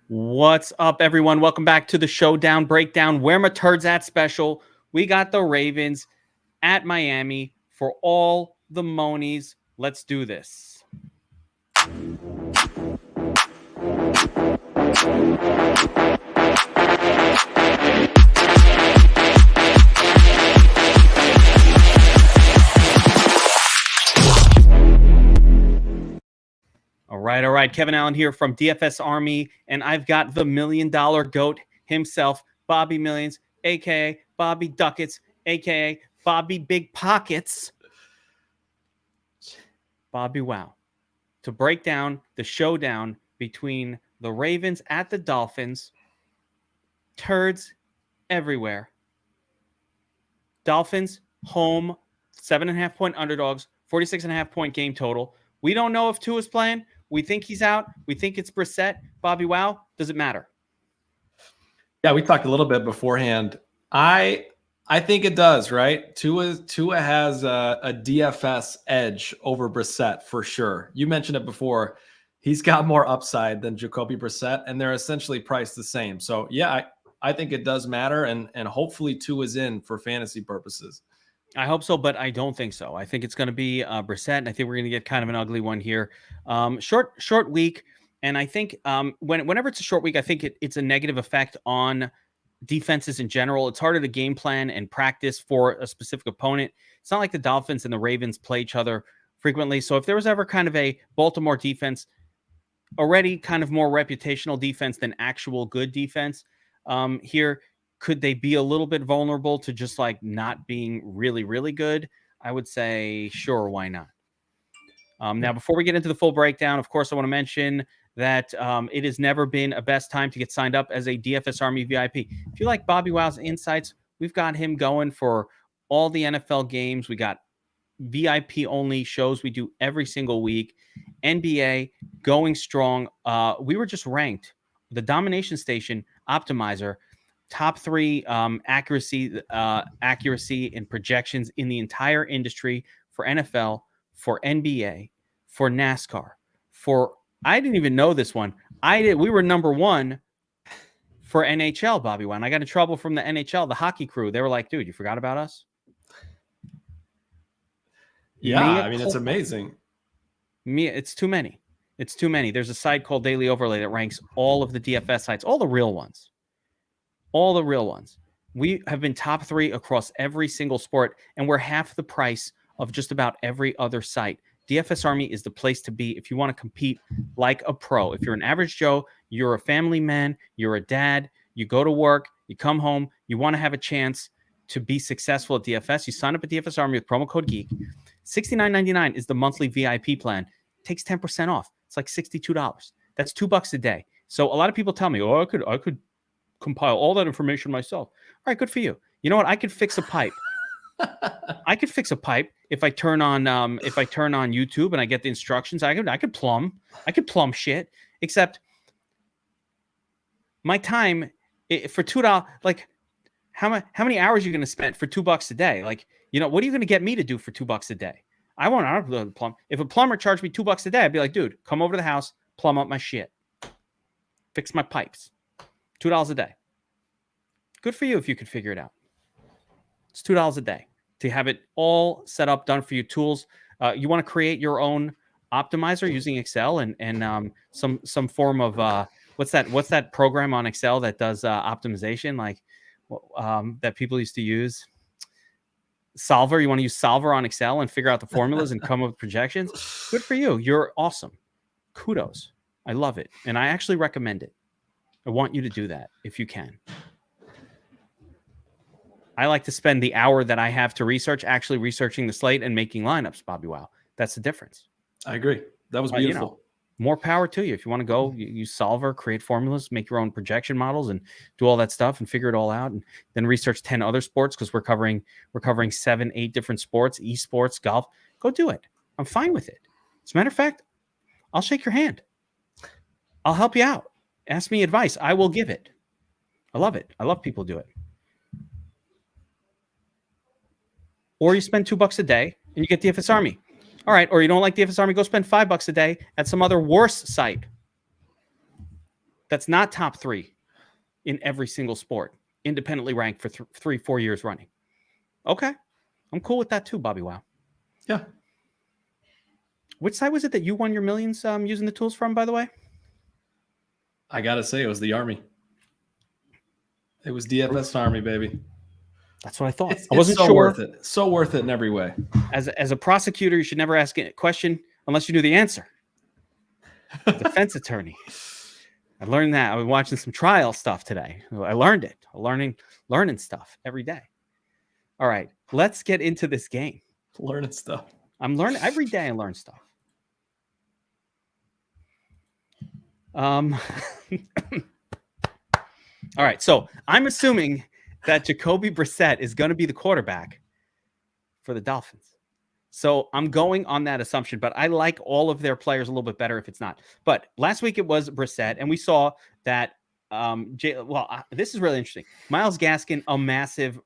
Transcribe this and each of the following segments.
What's up, everyone? Welcome back to the Showdown Breakdown. Where My Turds At special. We got the Ravens at Miami for all the monies. Let's do this. All right. Kevin Allen here from DFS Army, and I've got the $1 million GOAT himself, Bobby Millions, a.k.a. Bobby Ducats, a.k.a. Bobby Big Pockets, Bobbywow, to break down the showdown between the Ravens at the Dolphins. Turds everywhere. Dolphins home, 7.5-point underdogs, 46.5-point game total. We don't know if Tua is playing. We think he's out. We think it's Brissett. Bobbywow, does it matter? Yeah, we talked a little bit beforehand. I think it does, right? Tua has a DFS edge over Brissett for sure. You mentioned it before. He's got more upside than Jacoby Brissett, and they're essentially priced the same. So, yeah, I think it does matter, and hopefully Tua's in for fantasy purposes. I hope so, but I don't think so. I think it's going to be Brissett, and I think we're going to get kind of an ugly one here. Short week, and I think whenever it's a short week, I think it's a negative effect on defenses in general. It's harder to game plan and practice for a specific opponent. It's not like the Dolphins and the Ravens play each other frequently. So if there was ever kind of a Baltimore defense, already kind of more reputational defense than actual good defense here, could they be a little bit vulnerable to just like not being really, really good? I would say, sure, why not? Now, before we get into the full breakdown, of course, I want to mention that it has never been a best time to get signed up as a DFS Army VIP. If you like Bobbywow's insights, we've got him going for all the NFL games. We got VIP only shows we do every single week. NBA going strong. We were just ranked the Domination Station Optimizer top 3 accuracy and projections in the entire industry for NFL, for NBA, for NASCAR, for I didn't even know this one. We were number 1 for NHL, Bobby. When I got in trouble from the NHL, the hockey crew, they were like, "Dude, you forgot about us?" Yeah, I mean, it's amazing. It's too many. It's too many. There's a site called Daily Overlay that ranks all of the DFS sites, all the real ones. All the real ones. We have been top 3 across every single sport, and we're half the price of just about every other site. DFS Army is the place to be if you want to compete like a pro. If you're an average Joe, you're a family man, you're a dad, you go to work, you come home, you want to have a chance to be successful at DFS, you sign up at DFS Army with promo code Geek. $69.99 is the monthly VIP plan. It takes 10% off. It's like $62. That's $2 a day. So a lot of people tell me, "Oh, I could compile all that information myself." All right, good for you. You know what? I could fix a pipe. I could fix a pipe if I turn on YouTube and I get the instructions. I could plumb shit. Except my time for $2, like how many hours are you going to spend for $2 a day? Like, you know, what are you going to get me to do for $2 a day? I don't plumb. If a plumber charged me $2 a day, I'd be like, "Dude, come over to the house, plumb up my shit, fix my pipes." $2 a day. Good for you if you could figure it out. It's $2 a day to have it all set up, done for you. Tools. You want to create your own optimizer using Excel and some form of what's that program on Excel that does optimization, like that people used to use? Solver. You want to use Solver on Excel and figure out the formulas and come up with projections. Good for you. You're awesome. Kudos. I love it, and I actually recommend it. I want you to do that if you can. I like to spend the hour that I have to research actually researching the slate and making lineups, Bobbywow. That's the difference. I agree. That was beautiful. You know, more power to you. If you want to go, use Solver, create formulas, make your own projection models, and do all that stuff and figure it all out, and then research 10 other sports because we're covering 7-8 different sports, esports, golf. Go do it. I'm fine with it. As a matter of fact, I'll shake your hand. I'll help you out. Ask me advice. I will give it. I love it. I love people do it. Or you spend $2 a day and you get DFS Army. All right. Or you don't like DFS Army, go spend $5 a day at some other worse site. that's not top 3 in every single sport, independently ranked for 3-4 years running. Okay. I'm cool with that too, Bobbywow. Yeah. Which site was it that you won your millions using the tools from, by the way? I got to say, it was the Army. It was DFS Army, baby. That's what I thought. It's I wasn't so sure. Worth it. So worth it in every way. As a prosecutor, you should never ask a question unless you knew the answer. Defense attorney. I learned that. I was watching some trial stuff today. I learned it. Learning stuff every day. All right, let's get into this game. Learning stuff. I'm learning every day. I learn stuff. All right, so I'm assuming that Jacoby Brissett is going to be the quarterback for the Dolphins. So I'm going on that assumption, but I like all of their players a little bit better if it's not. But last week it was Brissett, and we saw that. This is really interesting. Myles Gaskin, a massive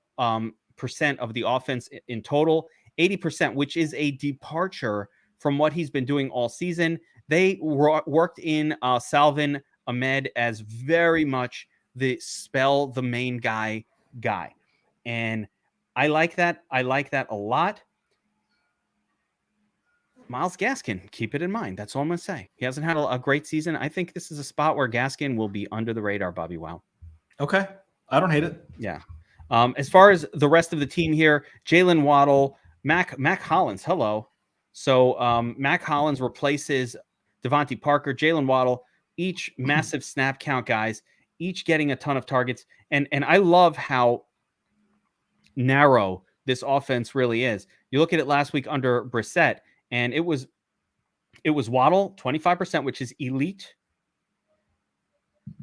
percent of the offense in total, 80%, which is a departure from what he's been doing all season. They worked in Salvin Ahmed as very much the spell the main guy, and I like that. I like that a lot. Myles Gaskin, keep it in mind. That's all I'm going to say. He hasn't had a great season. I think this is a spot where Gaskin will be under the radar, Bobbywow. Okay. I don't hate it. Yeah. As far as the rest of the team here, Jalen Waddle, Mac Hollins. Hello. So Mac Hollins replaces Devontae Parker, Jalen Waddle, each massive snap count guys, each getting a ton of targets. And I love how narrow this offense really is. You look at it last week under Brissett, and it was Waddle, 25%, which is elite.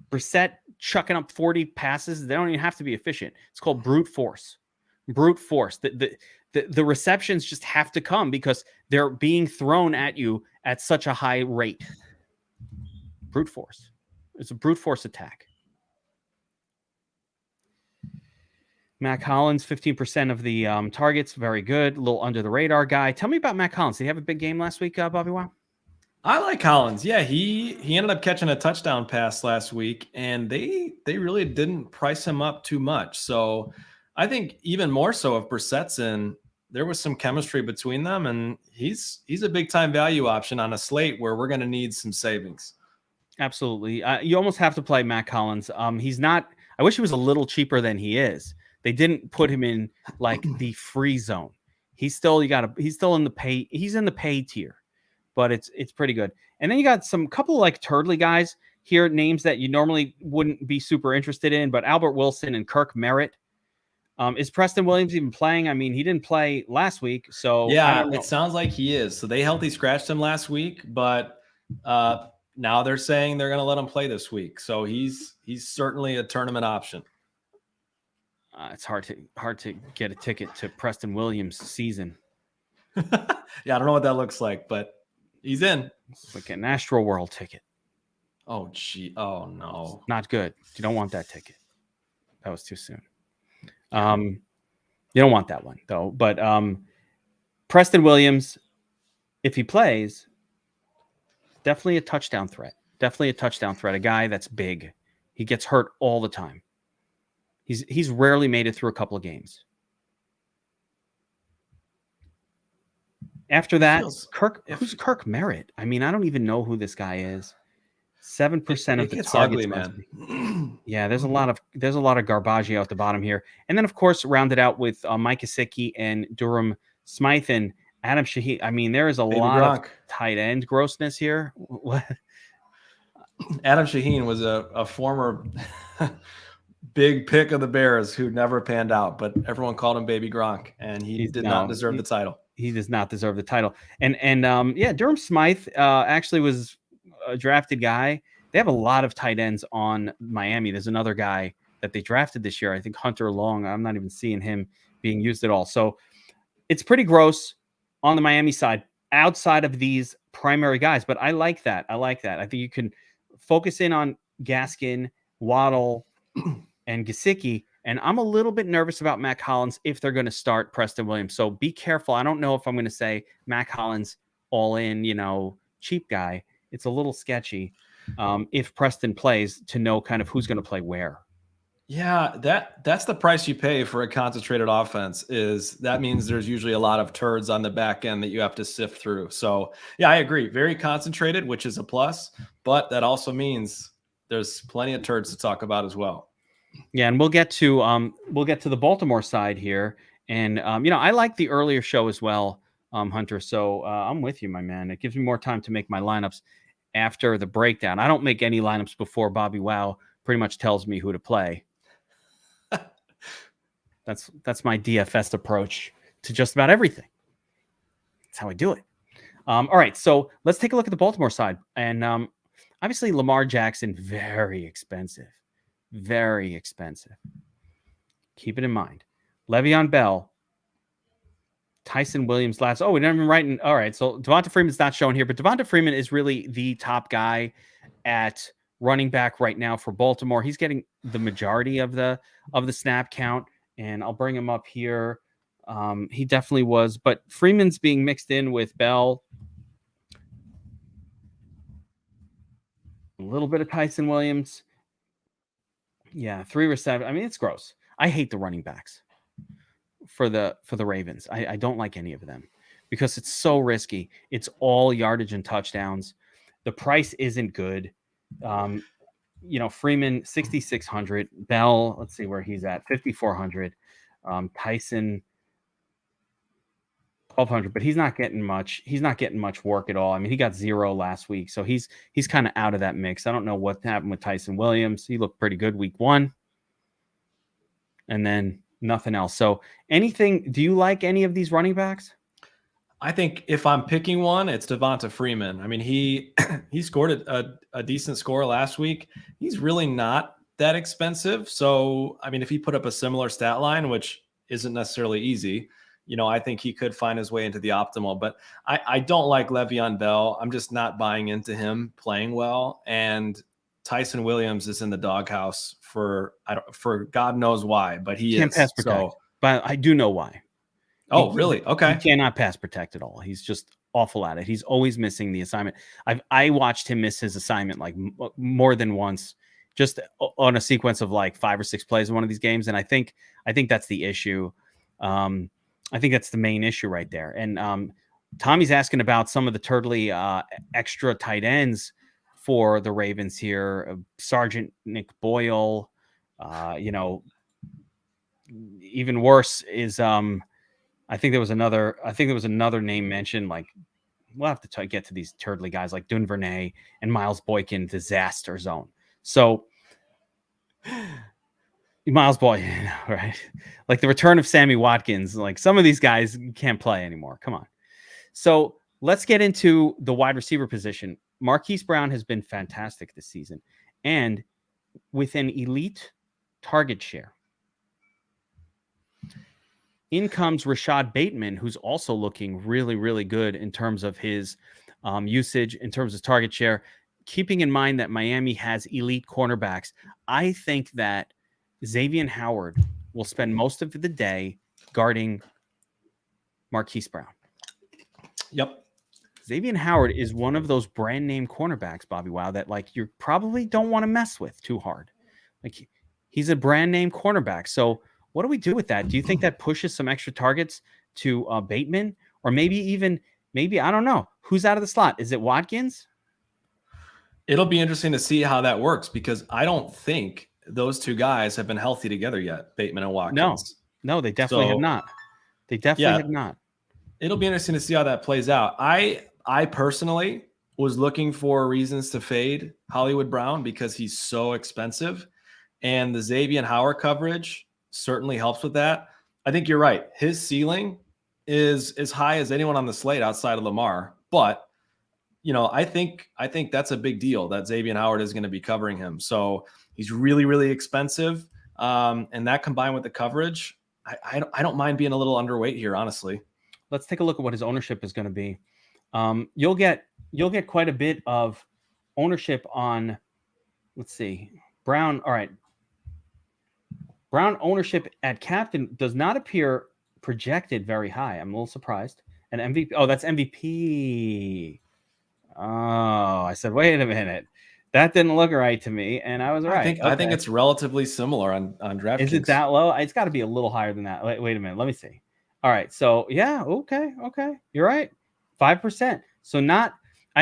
Brissett chucking up 40 passes. They don't even have to be efficient. It's called brute force. Brute force. The receptions just have to come because they're being thrown at you at such a high rate. Brute force. It's a brute force attack. Mac Hollins, 15% of the targets. Very good. A little under the radar guy. Tell me about Mac Hollins. Did he have a big game last week, Bobbywow? I like Hollins. Yeah, he ended up catching a touchdown pass last week, and they really didn't price him up too much. So I think even more so if Brissett's in, there was some chemistry between them, and he's a big time value option on a slate where we're going to need some savings. Absolutely. You almost have to play Mac Hollins. He's not. I wish he was a little cheaper than he is. They didn't put him in like the free zone. He's still in the pay. He's in the pay tier, but it's pretty good. And then you got some couple like turdly guys here, names that you normally wouldn't be super interested in, but Albert Wilson and Kirk Merritt. Is Preston Williams even playing? I mean, he didn't play last week, so yeah, it sounds like he is. So they healthy scratched him last week, but now they're saying they're going to let him play this week. So he's certainly a tournament option. It's hard to get a ticket to Preston Williams' season. Yeah, I don't know what that looks like, but he's in. It's like an Astro World ticket. Oh, gee. Oh, no. Not good. You don't want that ticket. That was too soon. You don't want that one, though. But Preston Williams, if he plays, definitely a touchdown threat. Definitely a touchdown threat. A guy that's big. He gets hurt all the time. He's rarely made it through a couple of games. After that, who's Kirk Merritt? I mean, I don't even know who this guy is. 7% of the targets, ugly, man. Yeah, there's a lot of Garbaggio at the bottom here, and then of course rounded out with Mike Gesicki and Durham Smythe and Adam Shaheen. I mean, there is a lot of tight end grossness here. What? Adam Shaheen was a former big pick of the Bears who never panned out, but everyone called him Baby Gronk, and he did not deserve the title. He does not deserve the title. And Durham Smythe actually was a drafted guy. They have a lot of tight ends on Miami. There's another guy that they drafted this year. I think Hunter Long. I'm not even seeing him being used at all. So it's pretty gross on the Miami side outside of these primary guys. But I like that. I think you can focus in on Gaskin, Waddle, and Gesicki. And I'm a little bit nervous about Mac Hollins if they're going to start Preston Williams. So be careful. I don't know if I'm going to say Mac Hollins all in, cheap guy. It's a little sketchy. Mm-hmm. if Preston plays, to know kind of who's going to play where. Yeah, that's the price you pay for a concentrated offense. Is that means there's usually a lot of turds on the back end that you have to sift through. So yeah, I agree. Very concentrated, which is a plus, but that also means there's plenty of turds to talk about as well. Yeah, and we'll get to the Baltimore side here, and I like the earlier show as well, Hunter. So I'm with you, my man. It gives me more time to make my lineups after the breakdown. I don't make any lineups before Bobbywow pretty much tells me who to play. That's my DFS approach to just about everything. That's how I do it. All right, so let's take a look at the Baltimore side. And obviously Lamar Jackson, very expensive. Very expensive. Keep it in mind. Le'Veon Bell, Tyson Williams last. Oh, we didn't even write. All right, so Devonta Freeman's not shown here, but Devonta Freeman is really the top guy at running back right now for Baltimore. He's getting the majority of the snap count, and I'll bring him up here. He definitely was, but Freeman's being mixed in with Bell. A little bit of Tyson Williams. Yeah, 3 receptions. I mean, it's gross. I hate the running backs for the Ravens. I don't like any of them because it's so risky. It's all yardage and touchdowns. The price isn't good. Freeman 6,600. Bell, let's see where he's at, 5,400. Tyson 1,200, but he's not getting much. He's not getting much work at all. I mean, he got 0 last week, so he's kind of out of that mix. I don't know what happened with Tyson Williams. He looked pretty good week 1, and then nothing else. So, do you like any of these running backs? I think if I'm picking one, it's Devonta Freeman. I mean, he scored a decent score last week. He's really not that expensive. So, I mean, if he put up a similar stat line, which isn't necessarily easy, I think he could find his way into the optimal. But I don't like Le'Veon Bell. I'm just not buying into him playing well. And Tyson Williams is in the doghouse for God knows why, but he can't pass protect. So, but I do know why. Oh, really? Okay. He cannot pass protect at all. He's just awful at it. He's always missing the assignment. I watched him miss his assignment like more than once, just on a sequence of like 5 or 6 plays in one of these games. And I think that's the issue. I think that's the main issue right there. And Tommy's asking about some of the turdly extra tight ends for the Ravens here. Sergeant Nick Boyle. Even worse is I think there was another name mentioned. Like, we'll have to get to these turdly guys like Duvernay and Miles Boykin, disaster zone. So Miles Boykin, right? Like the return of Sammy Watkins. Like some of these guys can't play anymore. Come on. So let's get into the wide receiver position. Marquise Brown has been fantastic this season, and with an elite target share. In comes Rashad Bateman, who's also looking really, really good in terms of his usage, in terms of target share. Keeping in mind that Miami has elite cornerbacks, I think that Xavier Howard will spend most of the day guarding Marquise Brown. Yep. Xavier Howard is one of those brand name cornerbacks, Bobbywow, that like you probably don't want to mess with too hard. Like he's a brand name cornerback. So what do we do with that? Do you think that pushes some extra targets to Bateman, or maybe I don't know who's out of the slot? Is it Watkins? It'll be interesting to see how that works because I don't think those two guys have been healthy together yet, Bateman and Watkins. No, they definitely have not. They definitely have not. It'll be interesting to see how that plays out. I personally was looking for reasons to fade Hollywood Brown because he's so expensive, and the Xavier Howard coverage certainly helps with that. I think you're right. His ceiling is as high as anyone on the slate outside of Lamar, but I think that's a big deal that Xavier Howard is going to be covering him. So he's really, really expensive. And that combined with the coverage, I don't mind being a little underweight here, honestly. Let's take a look at what his ownership is going to be. You'll get quite a bit of ownership on, let's see, Brown. All right. Brown ownership at captain does not appear projected very high. I'm a little surprised. And MVP. Oh, that's MVP. Oh, I said, wait a minute. That didn't look right to me, and I was right. I think it's relatively similar on DraftKings. Is it that low? It's got to be a little higher than that. Wait a minute. Let me see. All right. So yeah. Okay. You're right. 5%. So not.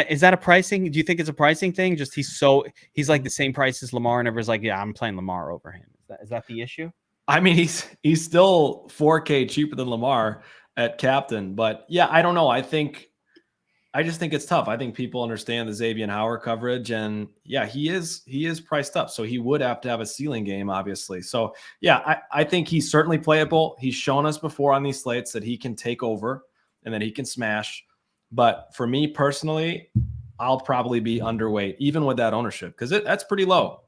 Is that a pricing? Do you think it's a pricing thing? Just he's like the same price as Lamar, and everyone's like, yeah, I'm playing Lamar over him. Is that the issue? I mean, he's still $4K cheaper than Lamar at captain, but yeah, I don't know. I just think it's tough. I think people understand the Xavier Howard coverage, and yeah, he is priced up, so he would have to have a ceiling game, obviously. So yeah, I think he's certainly playable. He's shown us before on these slates that he can take over and that he can smash. But for me personally, I'll probably be underweight, even with that ownership, because that's pretty low.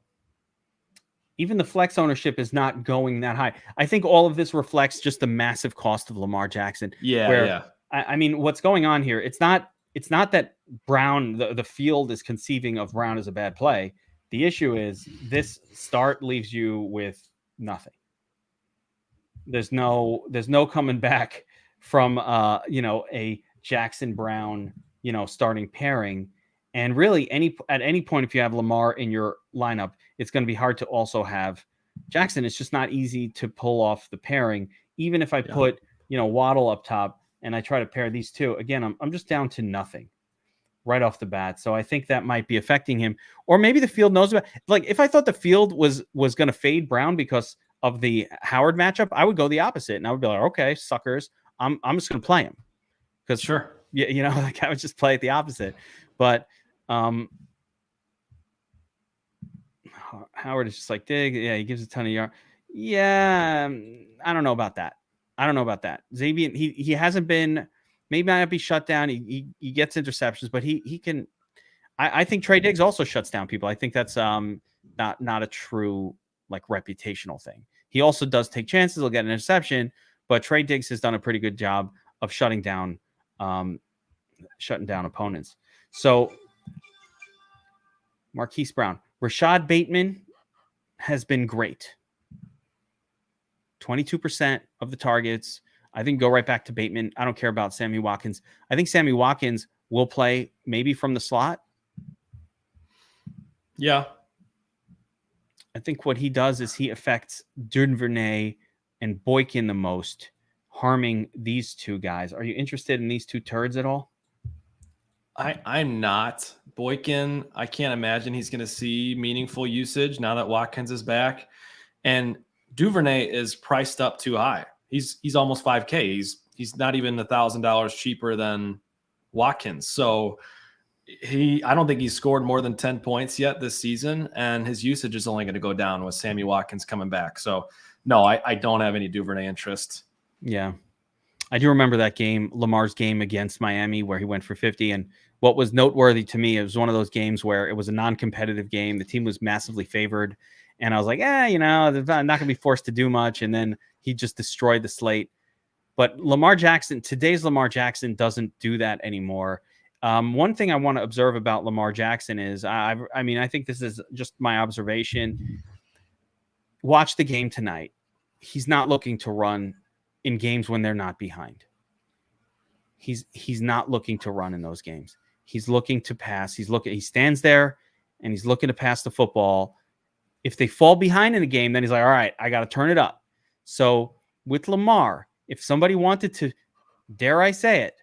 Even the flex ownership is not going that high. I think all of this reflects just the massive cost of Lamar Jackson. Yeah. I mean, what's going on here? It's not that Brown, the field is conceiving of Brown as a bad play. The issue is this start leaves you with nothing. There's no coming back from a Jackson Brown starting pairing. And really at any point, if you have Lamar in your lineup, it's going to be hard to also have Jackson. It's just not easy to pull off the pairing. Even if I put Waddle up top and I try to pair these two, again, I'm just down to nothing right off the bat. So I think that might be affecting him. Or maybe the field knows about, like, if I thought the field was going to fade Brown because of the Howard matchup, I would go the opposite. And I would be like, okay, suckers, I'm just going to play him. Because sure. Like I would just play it the opposite. But Howard is just like, dig. Yeah, he gives a ton of yards. Yeah, I don't know about that. Xavier, he hasn't been, maybe not be shut down. He gets interceptions, but he can. I think Trey Diggs also shuts down people. I think that's not a true like reputational thing. He also does take chances. He'll get an interception, but Trey Diggs has done a pretty good job of shutting down opponents. So Marquise Brown, Rashad Bateman has been great. 22% of the targets. I think go right back to Bateman. I don't care about Sammy Watkins. I think Sammy Watkins will play maybe from the slot. Yeah. I think what he does is he affects Duvernay and Boykin the most, harming these two guys. Are you interested in these two turds at all? I'm not. Boykin, I can't imagine he's going to see meaningful usage now that Watkins is back. And Duvernay is priced up too high. He's almost 5K. He's not even $1,000 cheaper than Watkins. So I don't think he's scored more than 10 points yet this season, and his usage is only going to go down with Sammy Watkins coming back. So no, I don't have any Duvernay interest. Yeah. I do remember that game, Lamar's game against Miami, where he went for 50. And what was noteworthy to me, it was one of those games where it was a non-competitive game. The team was massively favored. And I was like, they're not going to be forced to do much. And then he just destroyed the slate. But today's Lamar Jackson doesn't do that anymore. One thing I want to observe about Lamar Jackson is, I think this is just my observation. Watch the game tonight. He's not looking to run in games when they're not behind. He's not looking to run in those games. He's looking to pass. He stands there and he's looking to pass the football. If they fall behind in a game, then he's like, all right, I got to turn it up. So with Lamar, if somebody wanted to, dare I say it,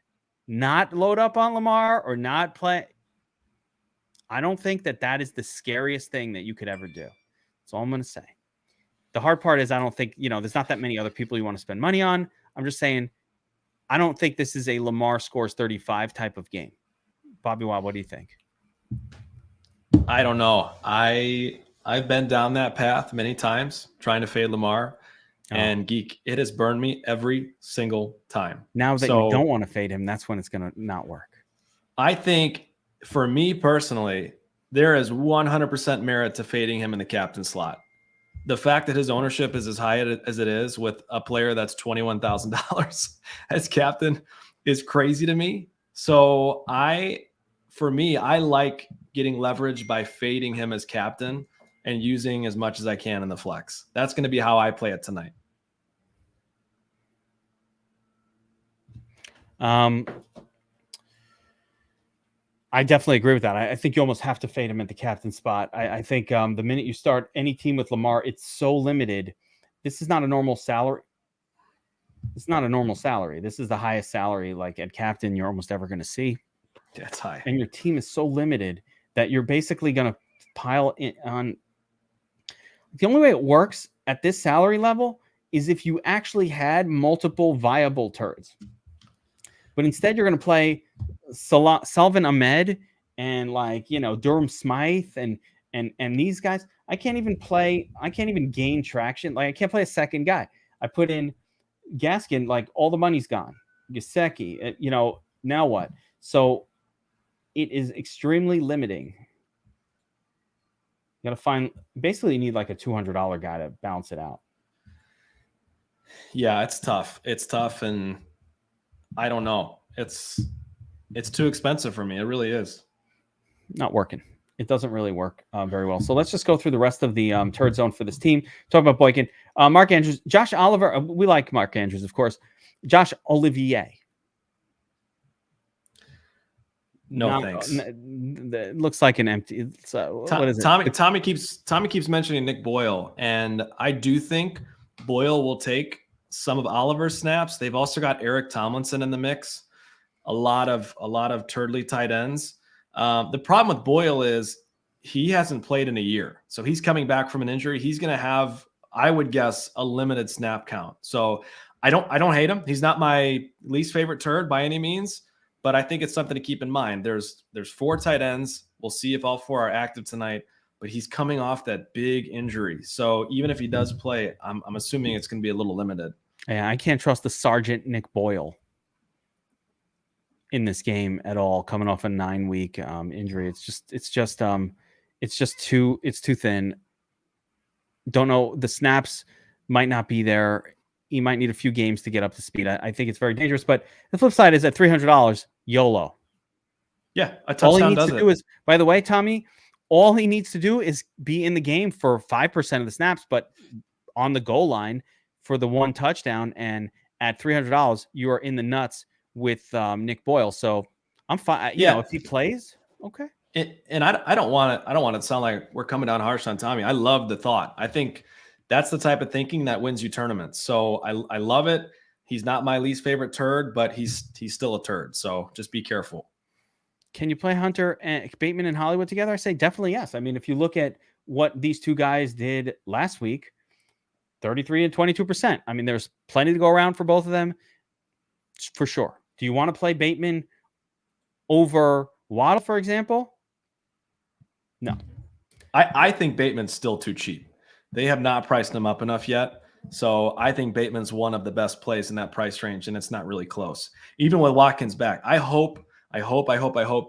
not load up on Lamar or not play, I don't think that is the scariest thing that you could ever do. That's all I'm going to say. The hard part is I don't think, there's not that many other people you want to spend money on. I'm just saying, I don't think this is a Lamar scores 35 type of game. Bobbywow, what do you think? I don't know. I've been down that path many times trying to fade Lamar. And Geek, it has burned me every single time. Now that you don't want to fade him, that's when it's going to not work. I think for me personally, there is 100% merit to fading him in the captain slot. The fact that his ownership is as high as it is with a player that's $21,000 as captain is crazy to me. So I like getting leverage by fading him as captain and using as much as I can in the flex. That's going to be how I play it tonight. I definitely agree with that. I think you almost have to fade him at the captain spot. I think the minute you start any team with Lamar, it's so limited. This is not a normal salary. It's not a normal salary. This is the highest salary like at captain you're almost ever going to see. That's high. And your team is so limited that you're basically going to pile in on. The only way it works at this salary level is if you actually had multiple viable turds. But instead, you're going to play Salvin Ahmed and Durham Smythe and these guys. I can't even gain traction. Like I can't play a second guy. I put in Gaskin, like all the money's gone. Gesicki, now what? So it is extremely limiting. You got to find, basically you need like a $200 guy to balance it out. Yeah, it's tough. It's tough. And I don't know. It's too expensive for me. It really is. Not working. It doesn't really work very well. So let's just go through the rest of the turd zone for this team. Talk about Boykin. Mark Andrews, Josh Oliver. We like Mark Andrews, of course. Josh Olivier. No, thanks. It looks like an empty. So what is it? Tommy keeps mentioning Nick Boyle, and I do think Boyle will take some of Oliver's snaps. They've also got Eric Tomlinson in the mix. A lot of turdly tight ends. The problem with Boyle is he hasn't played in a year, so he's coming back from an injury. He's going to have, I would guess, a limited snap count. So I don't hate him. He's not my least favorite turd by any means. But I think it's something to keep in mind. There's 4 tight ends. We'll see if all 4 are active tonight. But he's coming off that big injury. So even if he does play, I'm assuming it's going to be a little limited. Yeah, I can't trust the Sergeant Nick Boyle in this game at all. Coming off a 9-week injury, it's just too thin. Don't know. The snaps might not be there. He might need a few games to get up to speed. I think it's very dangerous. But the flip side is at $300, YOLO. Yeah, a touchdown all he needs does to it. do is, by the way, Tommy, all he needs to do is be in the game for 5% of the snaps, but on the goal line for the 1 touchdown. And at $300, you are in the nuts with Nick Boyle. So I'm fine. If he plays, okay. And I don't want it to sound like we're coming down harsh on Tommy. I love the thought. I think that's the type of thinking that wins you tournaments. So I love it. He's not my least favorite turd, but he's still a turd. So just be careful. Can you play Hunter and Bateman and Hollywood together? I say definitely yes. I mean, if you look at what these 2 guys did last week, 33 and 22%. I mean, there's plenty to go around for both of them, for sure. Do you want to play Bateman over Waddle, for example? No. I think Bateman's still too cheap. They have not priced him up enough yet. So I think Bateman's one of the best plays in that price range, and it's not really close. Even with Watkins back, I hope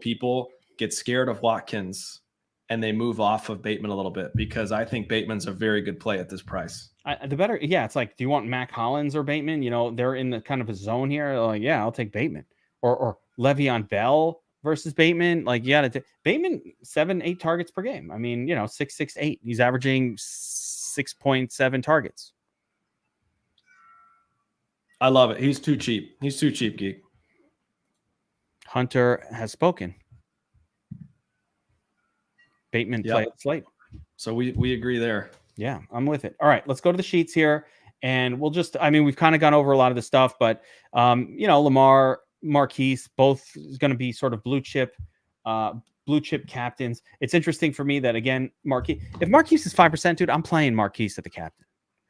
people get scared of Watkins and they move off of Bateman a little bit, because I think Bateman's a very good play at this price. It's like, do you want Mac Hollins or Bateman? They're in the kind of a zone here. Like, yeah, I'll take Bateman or Le'Veon Bell versus Bateman. Like, yeah, Bateman 7-8 targets per game. I mean, 6.68. He's averaging 6.7 targets. I love it. He's too cheap. He's too cheap, Geek. Hunter has spoken. Bateman play at slate. So we agree there. Yeah, I'm with it. All right, let's go to the sheets here. And we'll we've kind of gone over a lot of the stuff, but Lamar, Marquise, both is going to be sort of blue chip captains. It's interesting for me that, again, if Marquise is 5%, dude, I'm playing Marquise at the captain.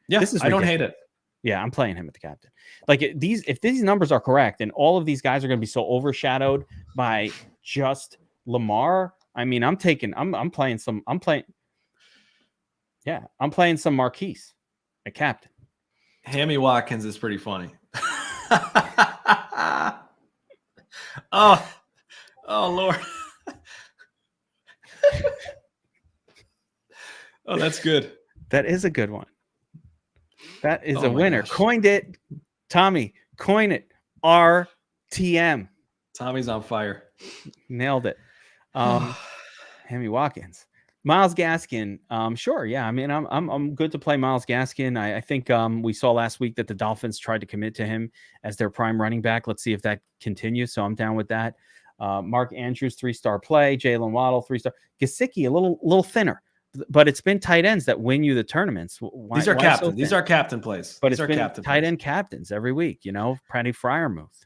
Yeah, I don't hate it. Yeah, I'm playing him at the captain. Like, if these numbers are correct, and all of these guys are going to be so overshadowed by just Lamar, I mean, I'm playing some Marquise at captain. Hammy Watkins is pretty funny. Oh Lord. Oh, that's good. That is a good one. That is a winner. Gosh. Coined it. Tommy, coin it. RTM. Tommy's on fire. Nailed it. Hammy Watkins. Myles Gaskin. Sure. Yeah. I mean, I'm good to play Myles Gaskin. I think we saw last week that the Dolphins tried to commit to him as their prime running back. Let's see if that continues. So I'm down with that. Mark Andrews, 3-star play. Jalen Waddle, 3-star. Gesicki, a little thinner. But it's been tight ends that win you the tournaments. These are captain. These are captain plays. But these it's been tight end captains every week. Patty Fryermuth.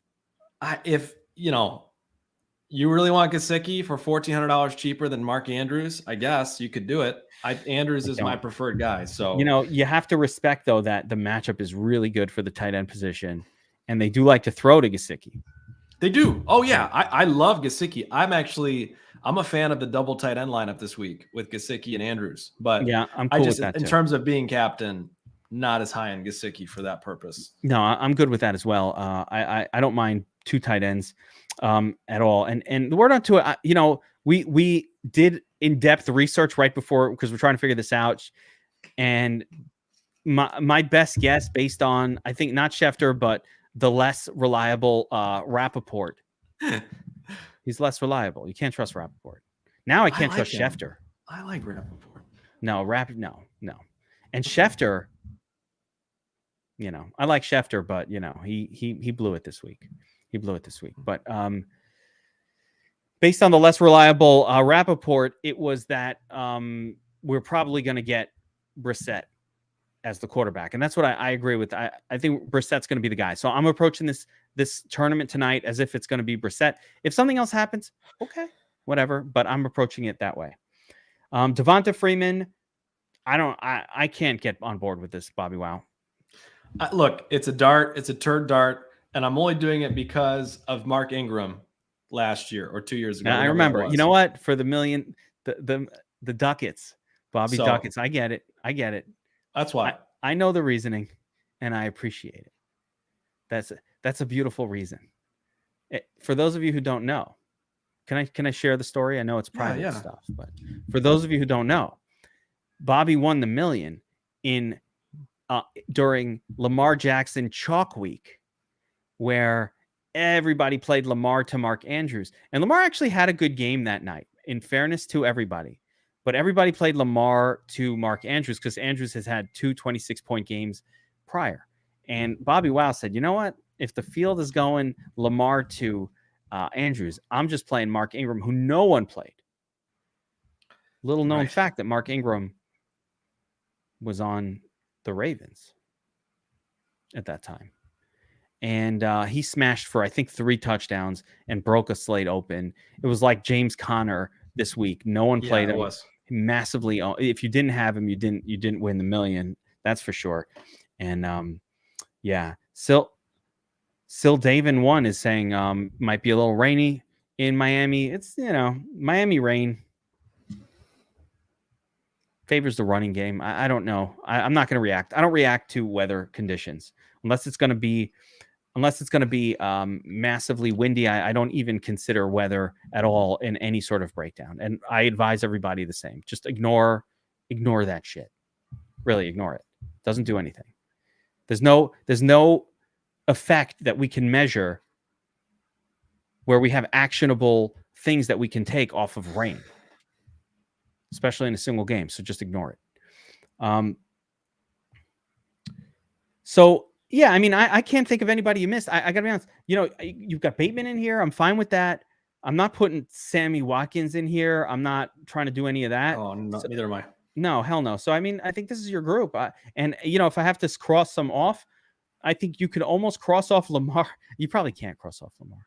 If you really want Gesicki for $1,400 cheaper than Mark Andrews, I guess you could do it. Andrews is my preferred guy. So you have to respect though that the matchup is really good for the tight end position, and they do like to throw to Gesicki. They do. Oh yeah, I love Gesicki. I'm a fan of the double tight end lineup this week with Gesicki and Andrews. But yeah, I'm cool with that in terms of being captain, not as high on Gesicki for that purpose. No, I'm good with that as well. I don't mind 2 tight ends at all. And the word on to it, we did in-depth research right before because we're trying to figure this out. And my best guess based on, I think not Schefter, but the less reliable Rappaport. He's less reliable. You can't trust Rappaport. Now I can't trust Schefter. I like Rappaport. No. And Schefter, I like Schefter, but he blew it this week. But based on the less reliable Rappaport, it was that we're probably going to get Brissett as the quarterback. And that's what I agree with. I think Brissett's going to be the guy. So I'm approaching this tournament tonight as if it's going to be Brissett. If something else happens, okay, whatever. But I'm approaching it that way. Devonta Freeman, I can't get on board with this, Bobbywow. Look, it's a dart. It's a turd dart. And I'm only doing it because of Mark Ingram last year or 2 years ago. I remember. You know what? For the million, the ducats, Bobby Ducats. I get it. That's why. I know the reasoning, and I appreciate it. That's a beautiful reason. For those of you who don't know, can I share the story? I know it's private stuff, but for those of you who don't know, Bobby won the million during Lamar Jackson Chalk Week, where everybody played Lamar to Mark Andrews. And Lamar actually had a good game that night, in fairness to everybody. But everybody played Lamar to Mark Andrews because Andrews has had 2 26-point games prior. And Bobbywow said, you know what? If the field is going Lamar to Andrews, I'm just playing Mark Ingram, who no one played. Little known fact that Mark Ingram was on the Ravens at that time. And he smashed for, I think, 3 touchdowns and broke a slate open. It was like James Conner this week. No one played him. Massively. If you didn't have him, you didn't win the million. That's for sure. And Sil Davin 1 is saying might be a little rainy in Miami. It's Miami rain favors the running game. I don't know. I'm not going to react. I don't react to weather conditions unless it's going to be massively windy. I don't even consider weather at all in any sort of breakdown. And I advise everybody the same. Just ignore that shit. Really ignore it. Doesn't do anything. There's no effect that we can measure where we have actionable things that we can take off of rain, especially in a single game. So just ignore it. Yeah, I mean, I can't think of anybody you missed. I got to be honest. You've got Bateman in here. I'm fine with that. I'm not putting Sammy Watkins in here. I'm not trying to do any of that. Oh, neither am I. No, hell no. So, I mean, I think this is your group. And if I have to cross some off, I think you could almost cross off Lamar. You probably can't cross off Lamar.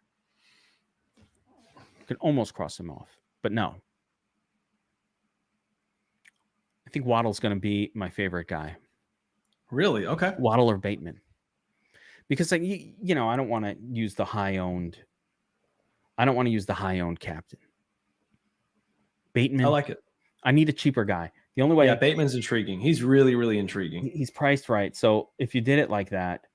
You could almost cross him off, but no. I think Waddle's going to be my favorite guy. Really? Okay. Waddle or Bateman. Because I don't want to use the high-owned captain. Bateman. I like it. I need a cheaper guy. The only way. Yeah, Bateman's intriguing. He's really, really intriguing. He's priced right. So if you did it like that,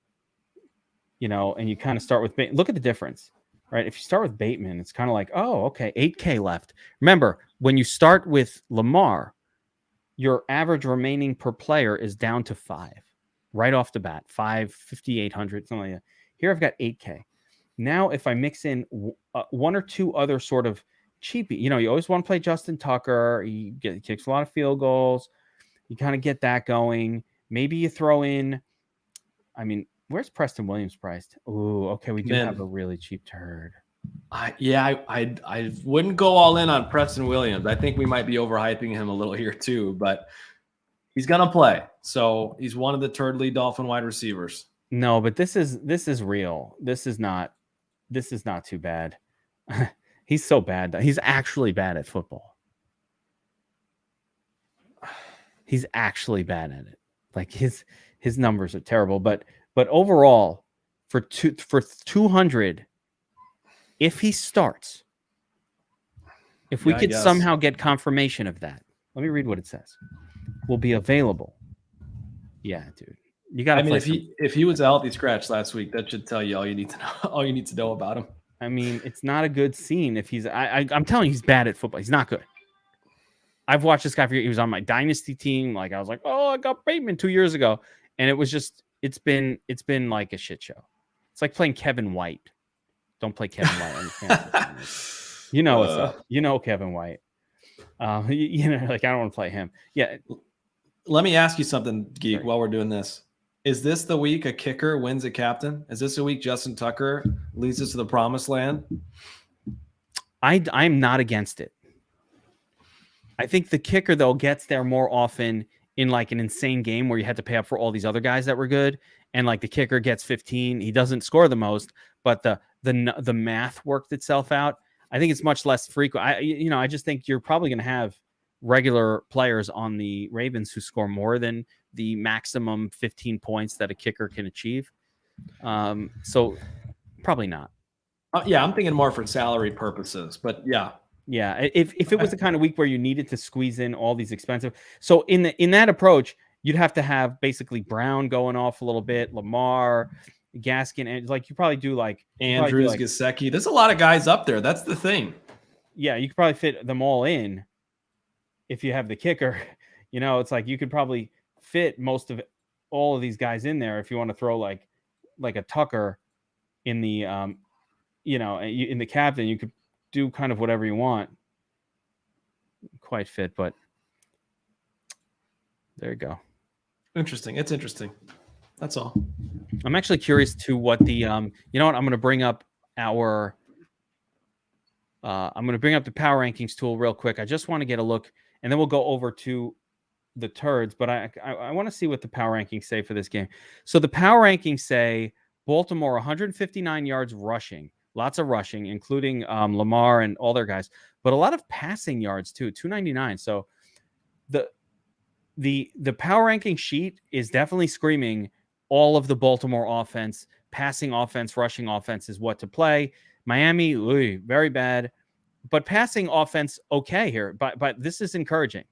and you kind of start with Bateman, look at the difference, right? If you start with Bateman, it's kind of like, oh, okay, 8K left. Remember, when you start with Lamar, your average remaining per player is down to 5 right off the bat, 5,800, something like that. Here I've got 8K. Now, if I mix in 1 or 2 other sort of cheapie, you always want to play Justin Tucker. He kicks a lot of field goals. You kind of get that going. Maybe you throw in, where's Preston Williams priced? Ooh, okay, we do have a really cheap turd. I wouldn't go all in on Preston Williams. I think we might be overhyping him a little here too, but he's gonna play. So he's one of the turd lead Dolphin wide receivers. No, but this is real. This is not too bad. He's so bad. He's actually bad at football. He's actually bad at it. Like his numbers are terrible, but overall for 200, if he starts, if we could somehow get confirmation of that, let me read what it says. Will be available. Yeah, dude. You got to. I mean, if he was a healthy scratch last week, that should tell you all you need to know. All you need to know about him. I mean, it's not a good scene if he's. I'm telling you, he's bad at football. He's not good. I've watched this guy for years. He was on my dynasty team. Like I was like, oh, I got Bateman 2 years ago, and it was just it's been like a shit show. It's like playing Kevin White. Don't play Kevin White on your fantasy. You know what's up. You know Kevin White. You know, like I don't want to play him. Yeah. Let me ask you something, Geek. While we're doing this, is this the week a kicker wins a captain? Is this the week Justin Tucker leads us to the promised land? I'm not against it. I think the kicker, though, gets there more often in like an insane game where you had to pay up for all these other guys that were good. And like the kicker gets 15. He doesn't score the most, but the math worked itself out. I think it's much less frequent. I just think you're probably going to have regular players on the Ravens who score more than the maximum 15 points that a kicker can achieve. So probably not. Yeah, I'm thinking more for salary purposes, but yeah. Yeah, if it was the kind of week where you needed to squeeze in all these expensive, so in that approach, you'd have to have basically Brown going off a little bit, Lamar, Gaskin, and like you probably do like Andrews, Gesicki. There's a lot of guys up there. That's the thing. Yeah, you could probably fit them all in if you have the kicker. You know, it's like you could probably fit most of all of these guys in there if you want to throw like a Tucker in the in the captain. You could do kind of whatever you want. Quite fit, but there you go. Interesting. It's interesting. That's all. I'm actually curious to what the you know what, I'm going to bring up the power rankings tool real quick. I just want to get a look, and then we'll go over to the turds, but I want to see what the power rankings say for this game. So the power rankings say Baltimore 159 yards rushing. Lots of rushing, including Lamar and all their guys, but a lot of passing yards too, 299. So the power ranking sheet is definitely screaming all of the Baltimore offense, passing offense, rushing offense is what to play. Miami, very bad, but passing offense okay here. But this is encouraging.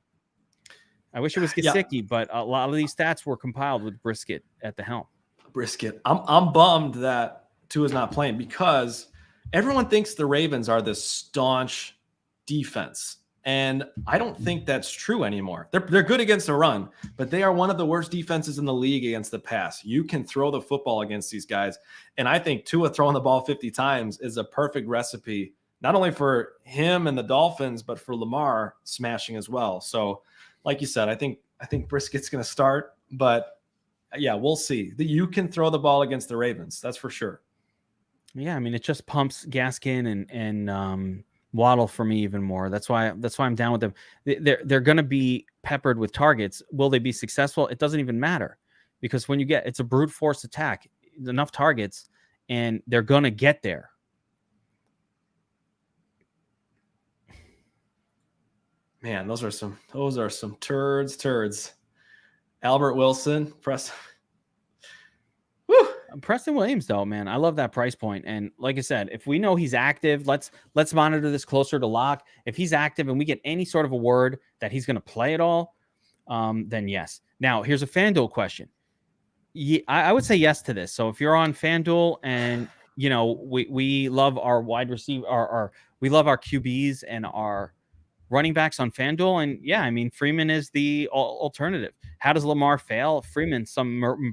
I wish it was Gesicki, but a lot of these stats were compiled with Brisket at the helm. Brisket, I'm bummed that Tua's not playing because everyone thinks the Ravens are this staunch defense. And I don't think that's true anymore. They're good against the run, but they are one of the worst defenses in the league against the pass. You can throw the football against these guys. And I think Tua throwing the ball 50 times is a perfect recipe, not only for him and the Dolphins, but for Lamar smashing as well. So like you said, I think Brisket's going to start, but yeah, we'll see. You can throw the ball against the Ravens. That's for sure. Yeah, I mean, it just pumps Gaskin and Waddle for me even more. That's why I'm down with them. They're going to be peppered with targets. Will they be successful? It doesn't even matter, because when it's a brute force attack, enough targets, and they're going to get there. Man, those are some turds. Albert Wilson, Preston Williams, though, man, I love that price point. And like I said, if we know he's active, let's monitor this closer to lock. If he's active and we get any sort of a word that he's going to play at all, then yes. Now, here's a FanDuel question. I would say yes to this. So if you're on FanDuel and we love our wide receiver, we love our QBs and our running backs on FanDuel, and yeah, I mean, Freeman is the alternative. How does Lamar fail? Freeman,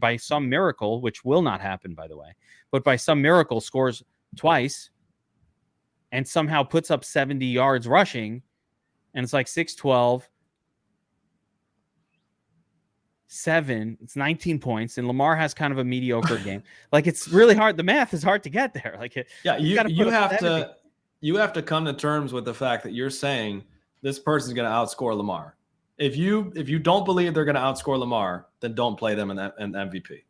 by some miracle, which will not happen, by the way, but by some miracle scores twice and somehow puts up 70 yards rushing, and it's like 6-12, 7. It's 19 points, and Lamar has kind of a mediocre game. Like, it's really hard. The math is hard to get there. Like, you have to come to terms with the fact that you're saying this person's going to outscore Lamar. If you don't believe they're going to outscore Lamar, then don't play them in MVP.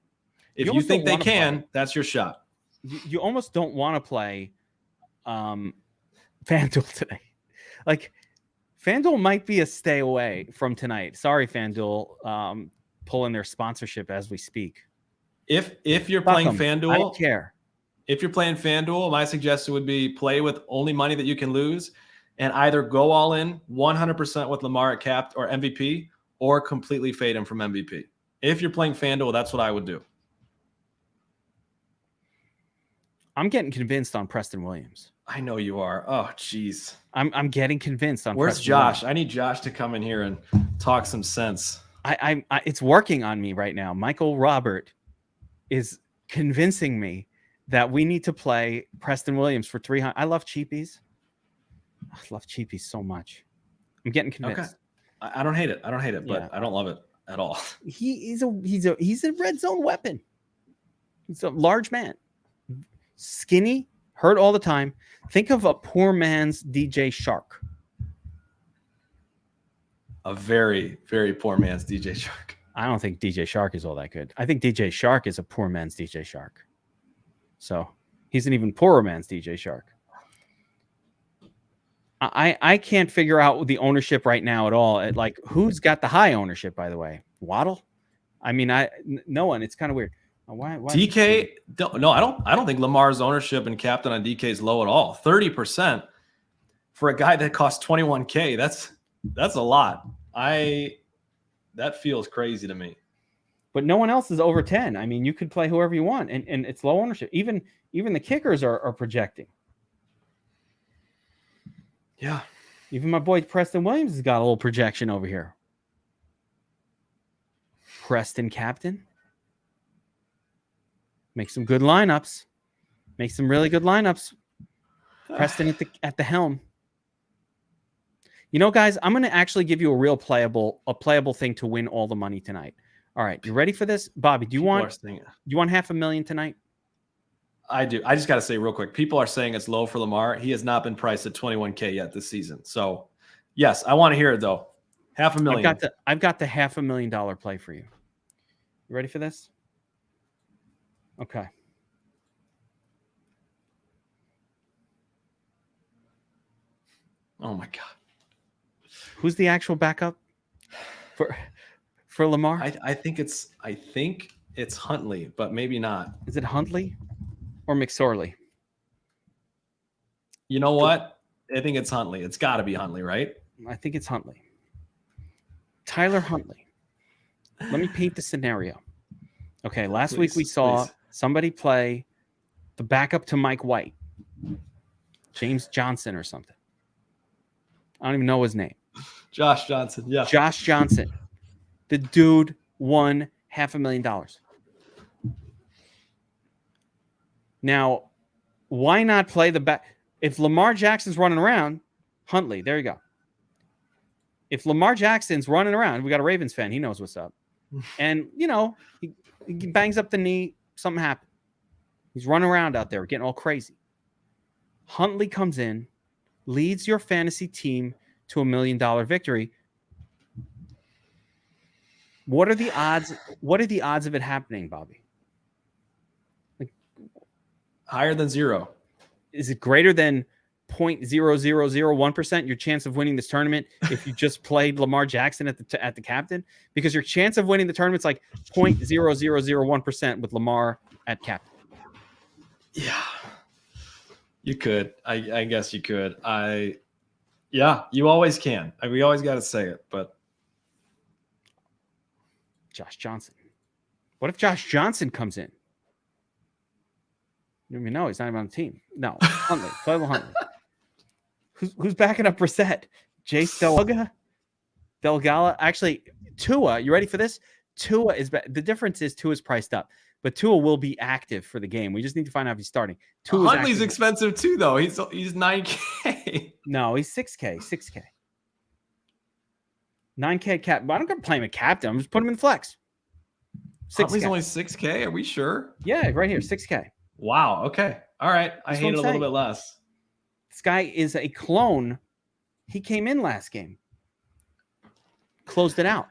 If you think they can, that's your shot. You almost don't want to play FanDuel today. Like, FanDuel might be a stay away from tonight. Sorry, FanDuel, pulling their sponsorship as we speak. If you're playing FanDuel, I don't care. If you're playing FanDuel, my suggestion would be play with only money that you can lose, and either go all in 100% with Lamar at capped or MVP, or completely fade him from MVP. If you're playing FanDuel, that's what I would do. I'm getting convinced on Preston Williams. I know you are. Oh, geez. I'm getting convinced on. Where's Preston Josh? Williams. I need Josh to come in here and talk some sense. I it's working on me right now. Michael Robert is convincing me that we need to play Preston Williams for 300. I love cheapies. I love cheapies so much. I'm getting convinced. Okay. I don't hate it. But I don't love it at all. He's a red zone weapon. He's a large man. Skinny, hurt all the time. Think of a poor man's DJ Shark. A very, very poor man's DJ Shark. I don't think DJ Shark is all that good. I think DJ Shark is a poor man's DJ Shark. So he's an even poorer man's DJ Shark. I can't figure out the ownership right now at all. Like, who's got the high ownership, by the way? Waddle? I mean, no one. It's kind of weird. Why DK? No, I don't think Lamar's ownership and captain on DK is low at all. 30% for a guy that costs $21K. That's a lot. That feels crazy to me. But no one else is over 10. I mean, you could play whoever you want, and it's low ownership. Even the kickers are projecting. Yeah. Even my boy Preston Williams has got a little projection over here. Preston captain. Make some good lineups. Make some really good lineups. Preston at the helm. You know, guys, I'm going to actually give you a real playable thing to win all the money tonight. All right, you ready for this, Bobby? Do you want $500,000 tonight? I do. I just got to say real quick, people are saying it's low for Lamar. He has not been priced at $21K yet this season. So, yes, I want to hear it though. $500,000. I've got the $500,000 play for you. You ready for this? Okay. Oh my God. Who's the actual backup for Lamar? I think it's Huntley, but maybe not. Is it Huntley or McSorley? You know what? I think it's Huntley. It's got to be Huntley, right? I think it's Huntley. Tyler Huntley. Let me paint the scenario. Okay, last week we saw somebody play the backup to Mike White, James Johnson or something. I don't even know his name. Josh Johnson, yeah. Josh Johnson. The dude won $500,000. Now, why not play the back? If Lamar Jackson's running around, Huntley, there you go. If Lamar Jackson's running around, we got a Ravens fan. He knows what's up. And, you know, he bangs up the knee. Something happened. He's running around out there getting all crazy. Huntley comes in, leads your fantasy team to $1 million victory. What are the odds? What are the odds of it happening, Bobby? Like, higher than 0. Is it greater than 0.0001% your chance of winning this tournament if you just played Lamar Jackson at the captain? Because your chance of winning the tournament's like 0.0001% with Lamar at captain. Yeah, you could. I guess you could. Yeah, you always can. We always got to say it, but Josh Johnson. What if Josh Johnson comes in? You don't even know. He's not even on the team. No, Huntley. Tyler Huntley. Who's backing up Brissett? Jace Delgala. Actually, Tua. You ready for this? Tua is the difference is Tua's priced up, but Tua will be active for the game. We just need to find out if he's starting. Huntley's expensive too, though. He's $9K. No, he's $6K. $9K cap. But I don't got to play him a captain. I'm just putting him in flex. Huntley's only 6K. Are we sure? Yeah, right here, 6K. Wow. Okay. All right. I hate it a little bit less. This guy is a clone. He came in last game. Closed it out.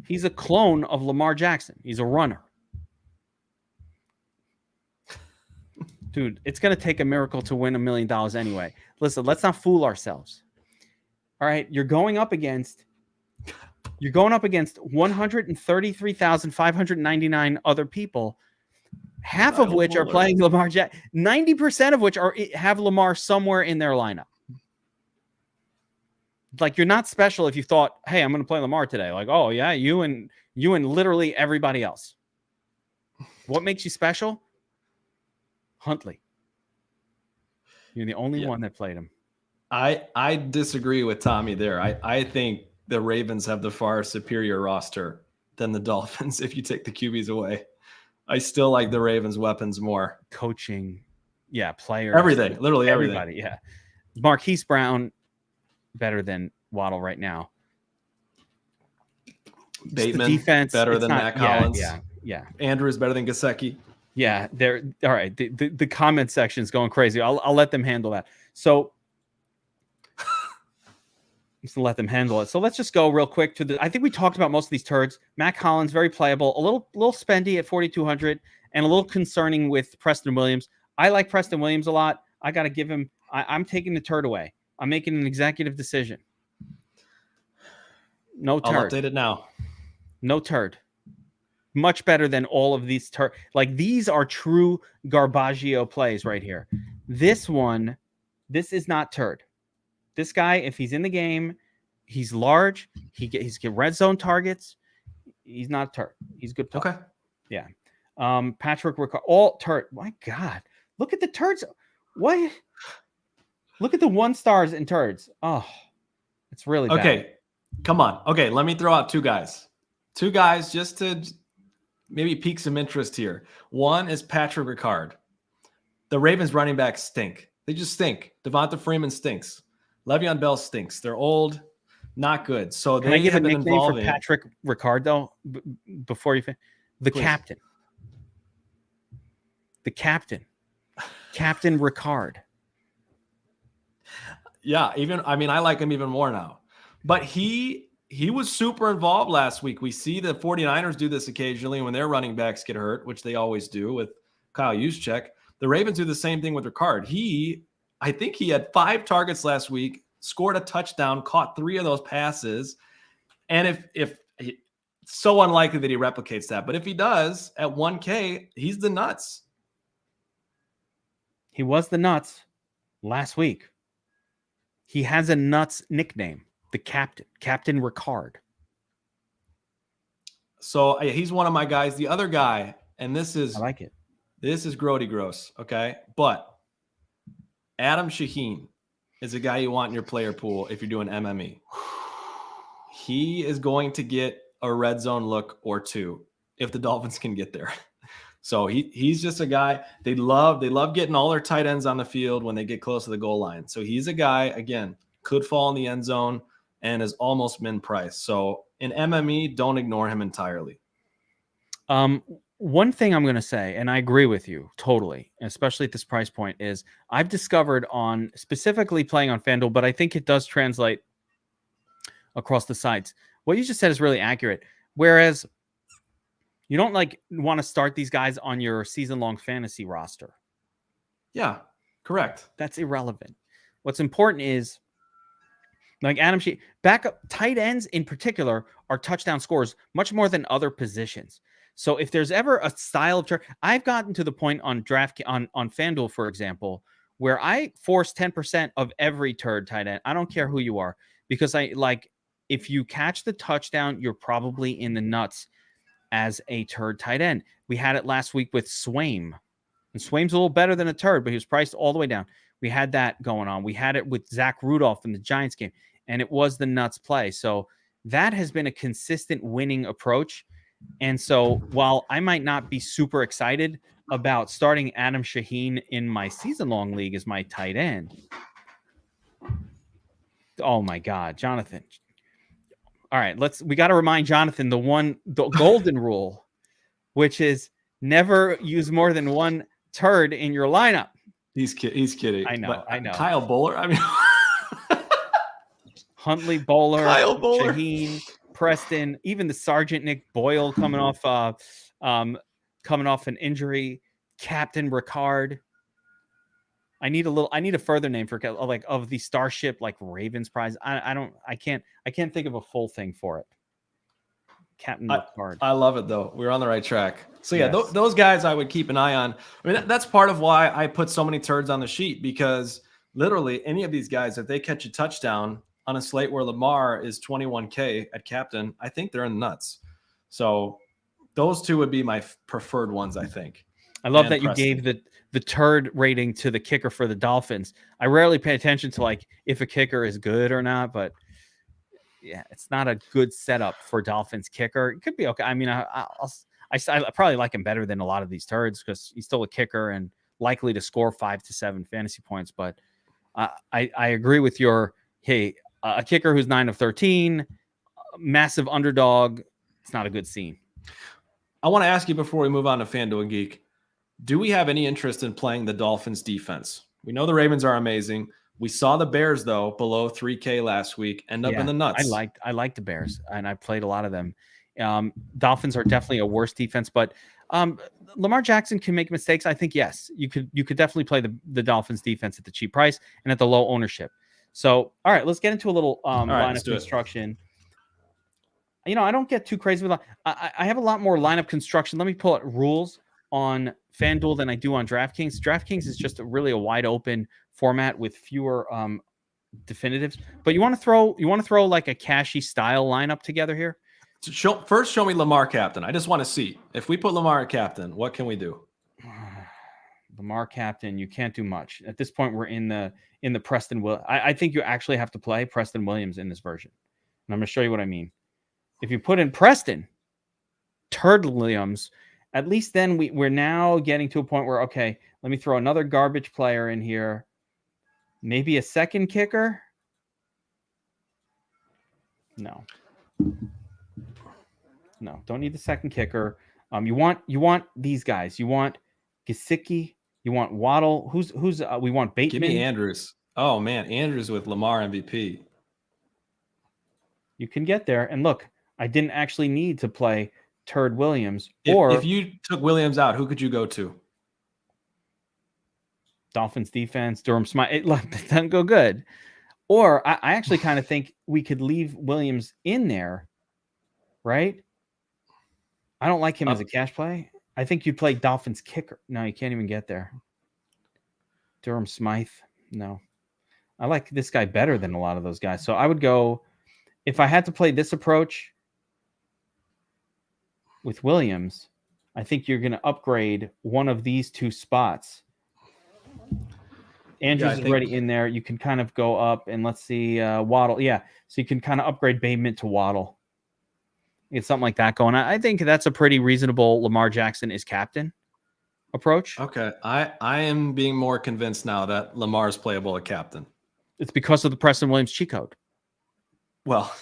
He's a clone of Lamar Jackson. He's a runner. Dude, it's going to take a miracle to win $1 million anyway. Listen, let's not fool ourselves. All right, you're going up against 133,599 other people, half of which are playing Lamar Jackson, 90% of which have Lamar somewhere in their lineup. Like, you're not special if you thought, hey, I'm going to play Lamar today. Like, oh yeah, you and literally everybody else. What makes you special? Huntley. You're the only one that played him. I disagree with Tommy there. I think the Ravens have the far superior roster than the Dolphins if you take the QBs away. I still like the Ravens' weapons more. Coaching, yeah, players. Everything, literally everybody, everything. Yeah. Marquise Brown, better than Waddle right now. Bateman, defense, better than Matt Collins. Yeah. Andrews, better than Gesicki. Yeah, they're all right. The comment section is going crazy. I'll let them handle that. So I'm just gonna let them handle it. So let's just go real quick to the. I think we talked about most of these turds. Matt Collins, very playable, a little spendy at 4,200, and a little concerning with Preston Williams. I like Preston Williams a lot. I got to give him. I'm taking the turd away. I'm making an executive decision. No turd. I'll update it now. No turd. Much better than all of these turd. Like, these are true Garbaggio plays right here. This is not turd. This guy, if he's in the game, he's large. He's get red zone targets. He's not turd. He's good play. Okay. Yeah. Patrick Ricard, all turd. My God, look at the turds. What? Look at the 1 stars and turds. Oh, it's really bad. Okay. Come on. Okay, let me throw out 2 guys. 2 guys just to maybe pique some interest here. One is Patrick Ricard. The Ravens running backs stink. They just stink. Devonta Freeman stinks. Le'Veon Bell stinks. They're old, not good. So Can I give a have been nickname involving for Patrick Ricard, though, before you finish? The Please. captain. The captain. Captain Ricard. Yeah, I like him even more now. But he was super involved last week. We see the 49ers do this occasionally when their running backs get hurt, which they always do with Kyle Juszczyk. The Ravens do the same thing with Ricard. I think he had 5 targets last week, scored a touchdown, caught 3 of those passes. And if it's so unlikely that he replicates that, but if he does at 1K, he's the nuts. He was the nuts last week. He has a nuts nickname, the captain, Captain Ricard. So he's one of my guys. The other guy, and I like it. This is grody gross, okay? But Adam Shaheen is a guy you want in your player pool if you're doing MME. He is going to get a red zone look or 2 if the Dolphins can get there. So he's just a guy they love getting all their tight ends on the field when they get close to the goal line. So he's a guy, again, could fall in the end zone and is almost min price. So in MME, don't ignore him entirely. One thing I'm going to say, and I agree with you totally, especially at this price point, is I've discovered on specifically playing on FanDuel, but I think it does translate across the sites. What you just said is really accurate. Whereas you don't want to start these guys on your season-long fantasy roster. Yeah, correct. That's irrelevant. What's important is, like Adam Shaheen, backup tight ends in particular are touchdown scorers much more than other positions. So if there's ever a style of I've gotten to the point on on FanDuel, for example, where I force 10% of every turd tight end. I don't care who you are, because if you catch the touchdown, you're probably in the nuts as a turd tight end. We had it last week with Swaim. And Swaim's a little better than a turd, but he was priced all the way down. We had that going on. We had it with Zach Rudolph in the Giants game, and it was the nuts play. So that has been a consistent winning approach. And so while I might not be super excited about starting Adam Shaheen in my season-long league as my tight end, oh my God, Jonathan, All right, we got to remind Jonathan the golden rule, which is never use more than one turd in your lineup. He's kidding. I know, But I know. Kyle Bowler, I mean, Huntley, Bowler, Kyle Bowler, Shaheen, Preston, even the Sergeant Nick Boyle coming off an injury, Captain Ricard. I need a further name for like of the Starship like Ravens prize. I can't think of a full thing for it. Captain Ricard. I love it though. We're on the right track. So yeah, Yes. those guys I would keep an eye on. I mean, that's part of why I put so many turds on the sheet, because literally any of these guys, if they catch a touchdown on a slate where Lamar is 21K at captain, I think they're in the nuts. So those two would be my preferred ones, I think. I love that Preston. You gave the turd rating to the kicker for the Dolphins. I rarely pay attention to like if a kicker is good or not, but yeah, it's not a good setup for Dolphins kicker. It could be okay. I mean, I probably like him better than a lot of these turds because he's still a kicker and likely to score 5 to 7 fantasy points. But I agree with your, hey, a kicker who's 9 of 13, massive underdog. It's not a good scene. I want to ask you before we move on to FanDuel and Geek, do we have any interest in playing the Dolphins defense? We know the Ravens are amazing. We saw the Bears, though, below 3K last week, end up in the nuts. I liked the Bears, and I played a lot of them. Dolphins are definitely a worse defense, but Lamar Jackson can make mistakes. I think, yes, you could definitely play the Dolphins defense at the cheap price and at the low ownership. So, all right, let's get into a little lineup construction. You know, I don't get too crazy with I have a lot more lineup construction. Let me pull out rules on FanDuel than I do on DraftKings. DraftKings is just really a wide open format with fewer definitives. But you want to throw like a cashy style lineup together here? First, show me Lamar captain. I just want to see if we put Lamar at captain, what can we do? Lamar captain, you can't do much at this point. We're in the Preston. I think you actually have to play Preston Williams in this version, and I'm going to show you what I mean. If you put in Preston, Turd Williams, at least then we're now getting to a point where, okay, let me throw another garbage player in here. Maybe a second kicker. No, don't need the second kicker. You want these guys. You want Gesicki. You want Waddle. Who's we want Bateman. Give me Andrews. Oh man, Andrews with Lamar MVP. You can get there. And look, I didn't actually need to play Turd Williams. If you took Williams out, who could you go to? Dolphins defense, Durham Smythe. It doesn't go good. Or I actually kind of think we could leave Williams in there, right? I don't like him as a cash play. I think you'd play Dolphins kicker. No, you can't even get there. Durham Smythe. No. I like this guy better than a lot of those guys. So I would go, if I had to play this approach with Williams, I think you're going to upgrade one of these two spots. Andrews is already in there. You can kind of go up and let's see, Waddle. Yeah, so you can kind of upgrade Bateman to Waddle. Get something like that going. I think that's a pretty reasonable Lamar Jackson is captain approach. Okay, I am being more convinced now that Lamar is playable at captain. It's because of the Preston Williams cheat code. Well,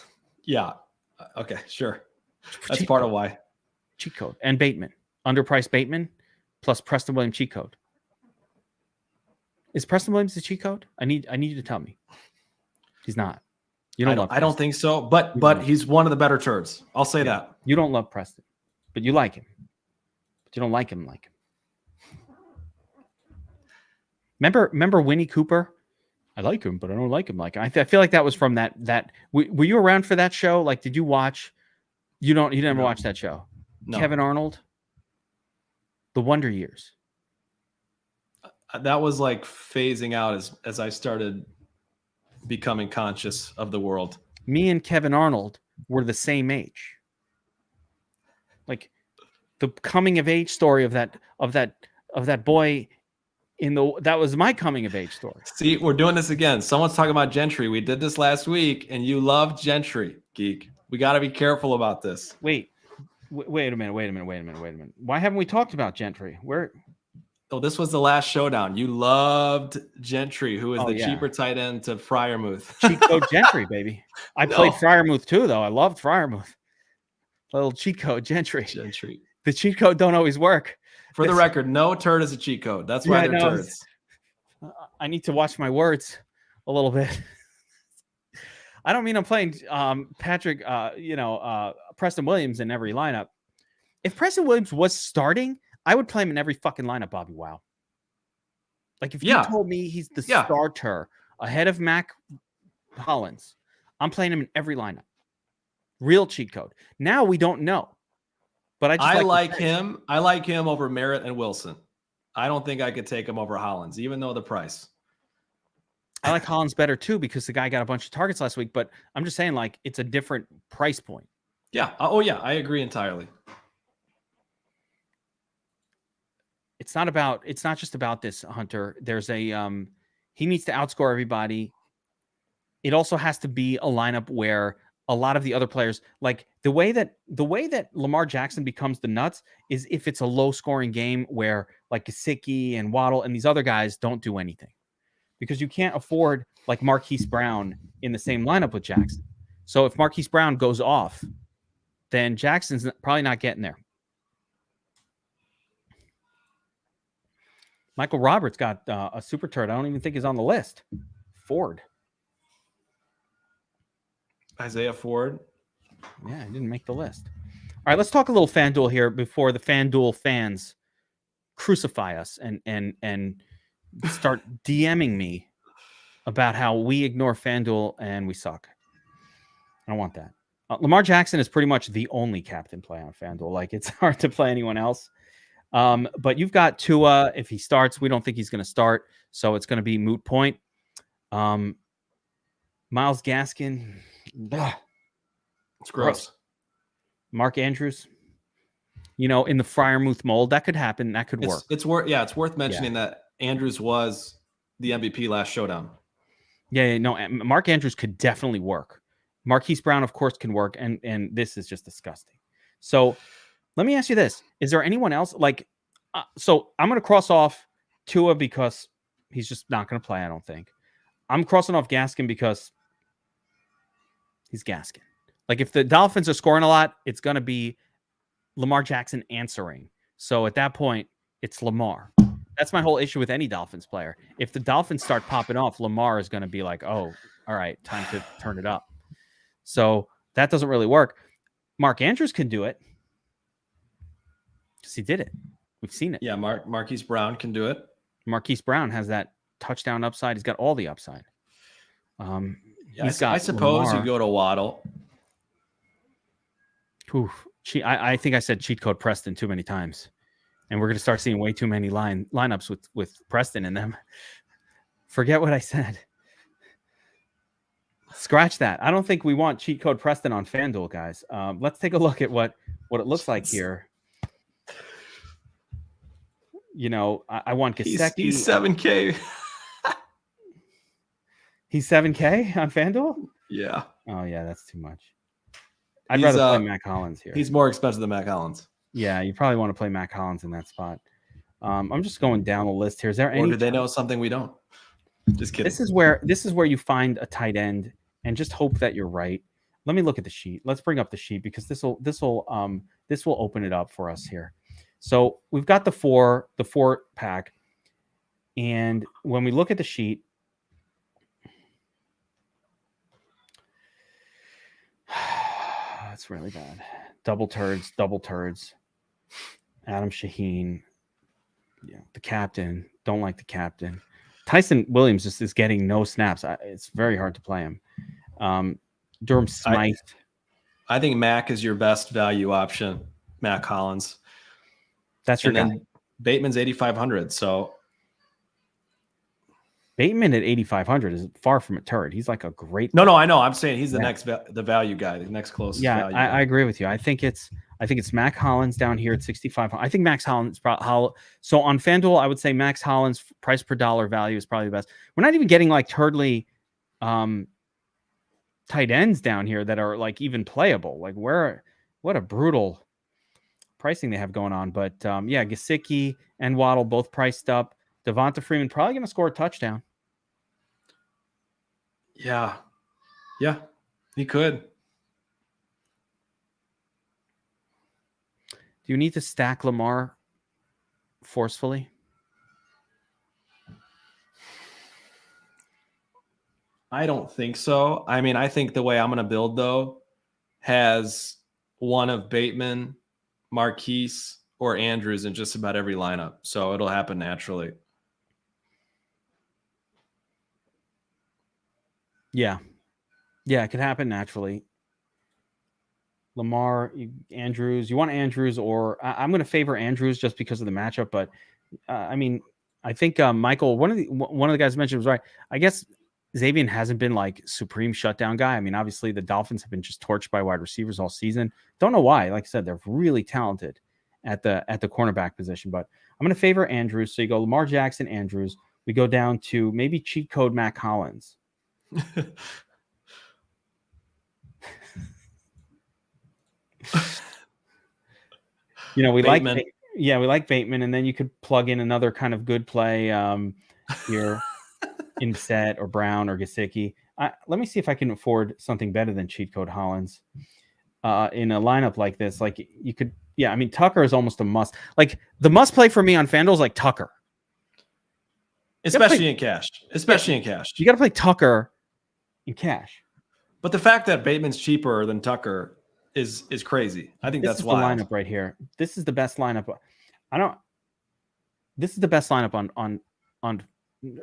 yeah. Okay, sure. That's part of why. Cheat code and Bateman, underpriced Bateman plus Preston Williams cheat code. Is Preston Williams the cheat code? I need you to tell me. He's not. You don't. I don't think so. But he's one of the better turds. I'll say that. You don't love Preston, but you like him. But you don't like him like him. Remember Winnie Cooper? I like him, but I don't like him like him. I feel like that was from that. Were you around for that show? Like, did you watch? You never watched that show. No. Kevin Arnold. The Wonder Years. That was like phasing out as I started becoming conscious of the world. Me and Kevin Arnold were the same age. Like the coming of age story of that boy that was my coming of age story. See, we're doing this again. Someone's talking about Gentry. We did this last week and you love Gentry, Geek. We got to be careful about this. Wait a minute. Why haven't we talked about Gentry? Where? Oh, this was the last showdown. You loved Gentry, who is the yeah. cheaper tight end to Freiermuth. Cheat code Gentry, baby. I played Freiermuth too, though. I loved Freiermuth. Little cheat code Gentry. The cheat code don't always work. For the record, no turd is a cheat code. That's why they're turds. I need to watch my words a little bit. I don't mean I'm playing Patrick, Preston Williams in every lineup. If Preston Williams was starting, I would play him in every fucking lineup, Bobbywow. Like if you told me he's the starter ahead of Mac Hollins, I'm playing him in every lineup. Real cheat code. Now we don't know. But I like him. I like him over Merritt and Wilson. I don't think I could take him over Hollins, even though the price. I like Hollins better too because the guy got a bunch of targets last week, but I'm just saying like it's a different price point. Yeah. Oh yeah, I agree entirely. It's not just about this, Hunter. There's he needs to outscore everybody. It also has to be a lineup where a lot of the other players, like the way that Lamar Jackson becomes the nuts is if it's a low scoring game where like Gesicki and Waddle and these other guys don't do anything. Because you can't afford like Marquise Brown in the same lineup with Jackson. So if Marquise Brown goes off, then Jackson's probably not getting there. Michael Roberts got a super turd. I don't even think he's on the list. Ford. Isaiah Ford. Yeah, he didn't make the list. All right, let's talk a little FanDuel here before the FanDuel fans crucify us and start DMing me about how we ignore FanDuel and we suck. I don't want that. Lamar Jackson is pretty much the only captain play on FanDuel. Like it's hard to play anyone else. But you've got Tua. If he starts, we don't think he's going to start. So it's going to be moot point. Myles Gaskin. It's gross. Mark Andrews. In the Freiermuth mold, that could happen. That could work. It's worth mentioning that Andrews was the MVP last showdown. Yeah, no, Mark Andrews could definitely work. Marquise Brown, of course, can work, and this is just disgusting. So let me ask you this. Is there anyone else? So I'm going to cross off Tua because he's just not going to play, I don't think. I'm crossing off Gaskin because he's Gaskin. Like, if the Dolphins are scoring a lot, it's going to be Lamar Jackson answering. So at that point, it's Lamar. That's my whole issue with any Dolphins player. If the Dolphins start popping off, Lamar is going to be like, oh, all right, time to turn it up. So that doesn't really work. Mark Andrews can do it because he did it. We've seen it. Yeah, Marquise Brown can do it. Marquise Brown has that touchdown upside. He's got all the upside. I suppose Lamar. You go to Waddle. Oof. I think I said cheat code Preston too many times. And we're going to start seeing way too many lineups with Preston in them. Forget what I said. Scratch that. I don't think we want cheat code Preston on FanDuel, guys. Let's take a look at what it looks like here. I want Gesicki. He's 7K. He's 7K on FanDuel? Yeah. Oh, yeah, that's too much. I'd rather play Mac Hollins here. He's more expensive than Mac Hollins. Yeah, you probably want to play Mac Hollins in that spot. I'm just going down the list here. Is there any? Or do they know something we don't? Just kidding. This is where you find a tight end and just hope that you're right. Let me look at the sheet. Let's bring up the sheet because this will open it up for us here. So we've got the four pack, and when we look at the sheet, it's really bad. Double turds. Adam Shaheen. Yeah, the captain. Don't like the captain. Tyson Williams just is getting no snaps. It's very hard to play him. Durham Smythe. I think Mac is your best value option. Mac Hollins. That's your guy. Bateman's 8,500. So Bateman at 8,500 is far from a turd. He's like a great. No, I know. I'm saying he's the value guy, the next closest. Yeah, I agree with you. I think it's Mac Hollins down here at 6,500. I think Max Hollins so on FanDuel, I would say Max Hollins price per dollar value is probably the best. We're not even getting like turdly tight ends down here that are like even playable. Like what a brutal pricing they have going on. But yeah, Gesicki and Waddle both priced up. Devonta Freeman probably going to score a touchdown. Yeah, he could. Do you need to stack Lamar forcefully? I don't think so. I mean, I think the way I'm going to build, though, has one of Bateman, Marquise, or Andrews in just about every lineup. So it'll happen naturally. Yeah. Yeah, it could happen naturally. Lamar, Andrews. You want Andrews, or I'm going to favor Andrews just because of the matchup. But I mean, I think Michael, one of the guys mentioned was right. I guess Xavier hasn't been like supreme shutdown guy. I mean, obviously the Dolphins have been just torched by wide receivers all season. Don't know why. Like I said, they're really talented at the cornerback position. But I'm going to favor Andrews. So you go Lamar Jackson, Andrews. We go down to maybe cheat code Matt Collins. You know, we Bateman. like Bateman, and then you could plug in another kind of good play here in Set or Brown or Gesicki. Let me see if I can afford something better than cheat code Hollins in a lineup like this. Like you could, yeah. I mean, Tucker is almost a must. Like the must play for me on FanDuel is like Tucker, especially in cash. Especially in cash. You got to play Tucker in cash. But the fact that Bateman's cheaper than Tucker is crazy. I think that's wild. The lineup right here. This is the best lineup. This is the best lineup on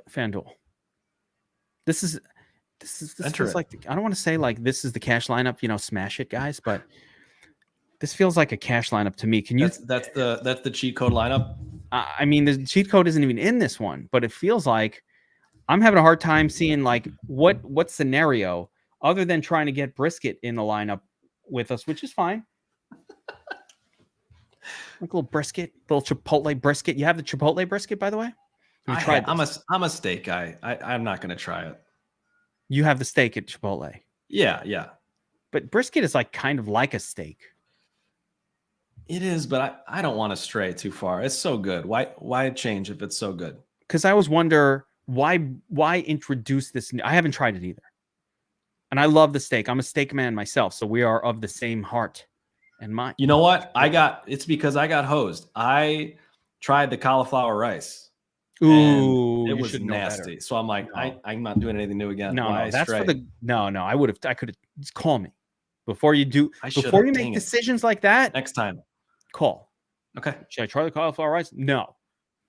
FanDuel. This feels like, I don't want to say like this is the cash lineup, you know, smash it guys, but this feels like a cash lineup to me. Can you? That's the cheat code lineup. I mean, the cheat code isn't even in this one, but it feels like I'm having a hard time seeing like what scenario other than trying to get Brisket in the lineup with us, which is fine. Like a little brisket, little Chipotle brisket. You have the Chipotle brisket, by the way? I'm a steak guy. I'm not going to try it. You have the steak at Chipotle. Yeah. But brisket is like kind of like a steak. It is, but I don't want to stray too far. It's so good. Why change if it's so good? Because I always wonder why introduce this. I haven't tried it either. And I love the steak. I'm a steak man myself, so we are of the same heart and mind. You know what? It's because I got hosed. I tried the cauliflower rice. Ooh, it was nasty. So I'm like, no. I'm not doing anything new again. No, that's for the I could have just call me before you do. Before you make decisions like that. Next time, call. Okay. Should I try the cauliflower rice? No,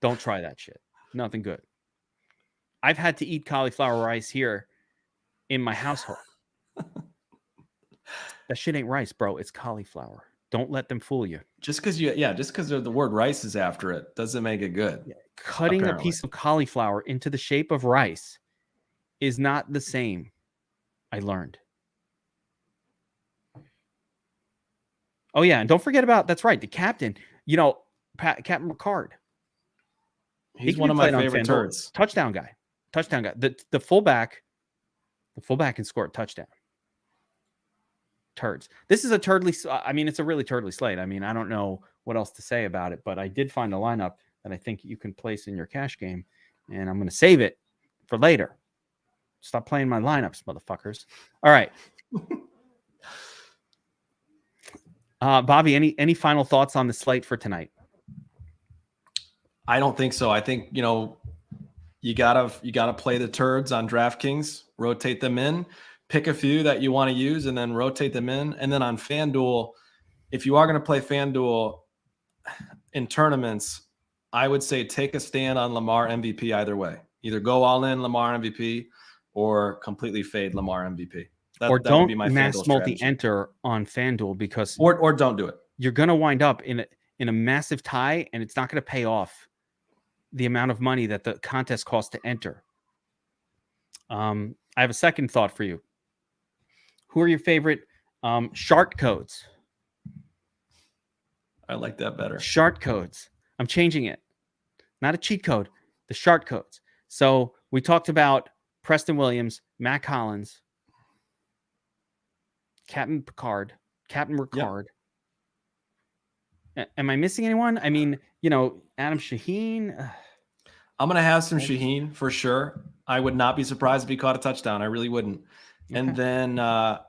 don't try that shit. Nothing good. I've had to eat cauliflower rice here in my household. That shit ain't rice, bro. It's cauliflower. Don't let them fool you. Just because the word rice is after it doesn't make it good. Yeah. Cutting a piece of cauliflower into the shape of rice is not the same. I learned. Oh yeah, and don't forget about that's right. The captain, you know, Captain Ricard. He's one of my favorite turds. Touchdown guy. The fullback can score a touchdown. Turds. This is a turdly. I mean, it's a really turdly slate. I mean, I don't know what else to say about it, but I did find a lineup that I think you can place in your cash game, and I'm going to save it for later. Stop playing my lineups, motherfuckers. All right. Bobby, any final thoughts on the slate for tonight? I don't think so. I think, you know, you gotta play the turds on DraftKings, rotate them in, pick a few that you want to use, and then rotate them in. And then on FanDuel, if you are going to play FanDuel in tournaments, I would say take a stand on Lamar MVP either way. Either go all in Lamar MVP or completely fade Lamar MVP. That would be my mass multi-enter on FanDuel because or don't do it. You're going to wind up in a massive tie, and it's not going to pay off the amount of money that the contest costs to enter. I have a second thought for you. Who are your favorite shark codes? I like that better. Shark codes. I'm changing it. Not a cheat code. The shark codes. So we talked about Preston Williams, Matt Collins, Captain Ricard. Yep. Am I missing anyone? I mean, Adam Shaheen. I'm going to have some Shaheen for sure. I would not be surprised if he caught a touchdown. I really wouldn't. Okay. And then I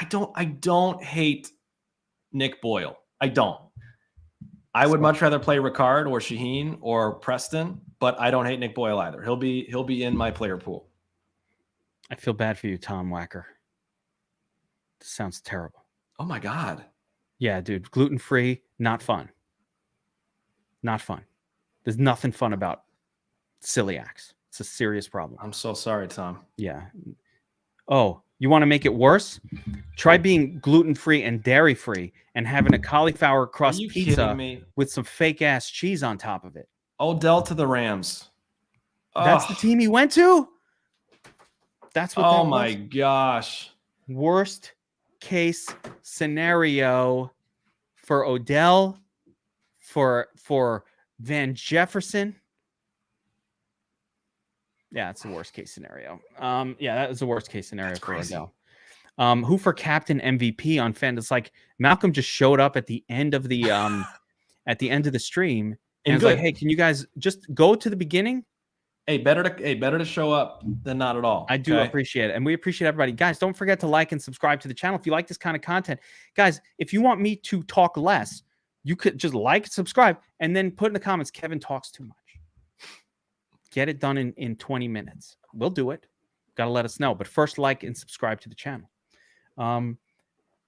don't hate Nick Boyle. I don't. I would much rather play Ricard or Shaheen or Preston, but I don't hate Nick Boyle either. He'll be in my player pool. I feel bad for you, Tom Wacker. This sounds terrible. Oh my God. Yeah, dude. Gluten-free, not fun. Not fun. There's nothing fun about celiacs. It's a serious problem. I'm so sorry, Tom. Yeah. Oh, you want to make it worse? Try being gluten-free and dairy-free and having a cauliflower crust pizza with some fake-ass cheese on top of it. Odell to the Rams. That's the team he went to? That's what. Oh my gosh. Worst case scenario for Odell, for Van Jefferson. Yeah, it's the worst case scenario. Yeah, that was the worst case scenario for Odell. Who for captain MVP on Fan? It's like Malcolm just showed up at the end of the stream and was like, "Hey, can you guys just go to the beginning?" Hey, better to show up than not at all. I do appreciate it. And we appreciate everybody. Guys, don't forget to like and subscribe to the channel if you like this kind of content. Guys, if you want me to talk less, you could just like, subscribe, and then put in the comments, Kevin talks too much. Get it done in 20 minutes. We'll do it. Got to let us know. But first, like and subscribe to the channel.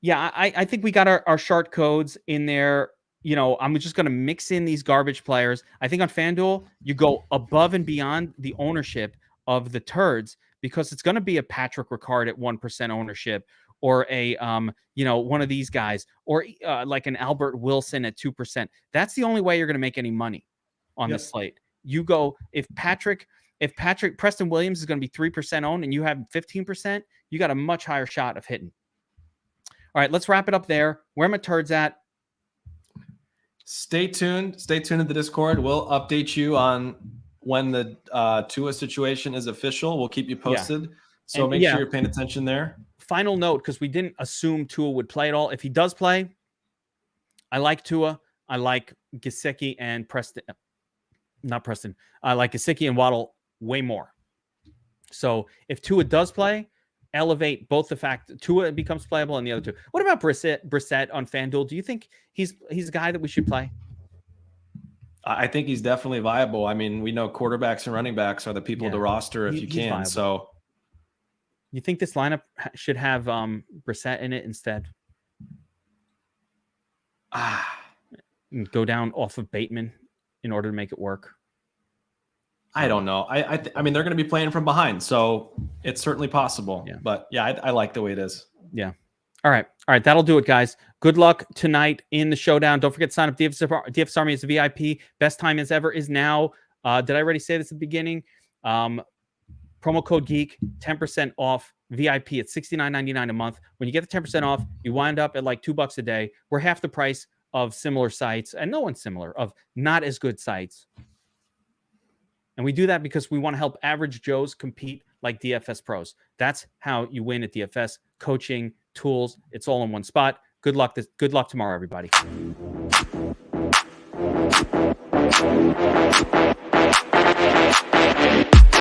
Yeah, I think we got our short codes in there. I'm just going to mix in these garbage players. I think on FanDuel, you go above and beyond the ownership of the turds because it's going to be a Patrick Ricard at 1% ownership or a, one of these guys or like an Albert Wilson at 2%. That's the only way you're going to make any money on the slate. You go, if Preston Williams is going to be 3% owned and you have 15%, you got a much higher shot of hitting. All right, let's wrap it up there. Where are my turds at? Stay tuned. Stay tuned in the Discord. We'll update you on when the Tua situation is official. We'll keep you posted. Yeah. So make sure you're paying attention there. Final note, because we didn't assume Tua would play at all. If he does play, I like Tua. I like Gesicki and Preston. Not Preston. I like Gesicki and Waddle way more. So if Tua does play, elevate both the fact that Tua becomes playable and the other two. What about Brissett on FanDuel? Do you think he's a guy that we should play? I think he's definitely viable. I mean, we know quarterbacks and running backs are the people to roster if you can. Viable. So you think this lineup should have Brissett in it instead? Go down off of Bateman in order to make it work? I don't know. I mean, they're going to be playing from behind, so it's certainly possible. Yeah. But yeah, I like the way it is. Yeah. All right. That'll do it, guys. Good luck tonight in the showdown. Don't forget to sign up. DFS Army is a VIP. Best time as ever is now. Did I already say this at the beginning? Promo code Geek, 10% off VIP at $69.99 a month. When you get the 10% off, you wind up at like $2 a day. We're half the price of similar sites, and no one's similar, of not as good sites. And we do that because we want to help average Joes compete like DFS pros. That's how you win at DFS. Coaching, tools, it's all in one spot. Good luck tomorrow, everybody.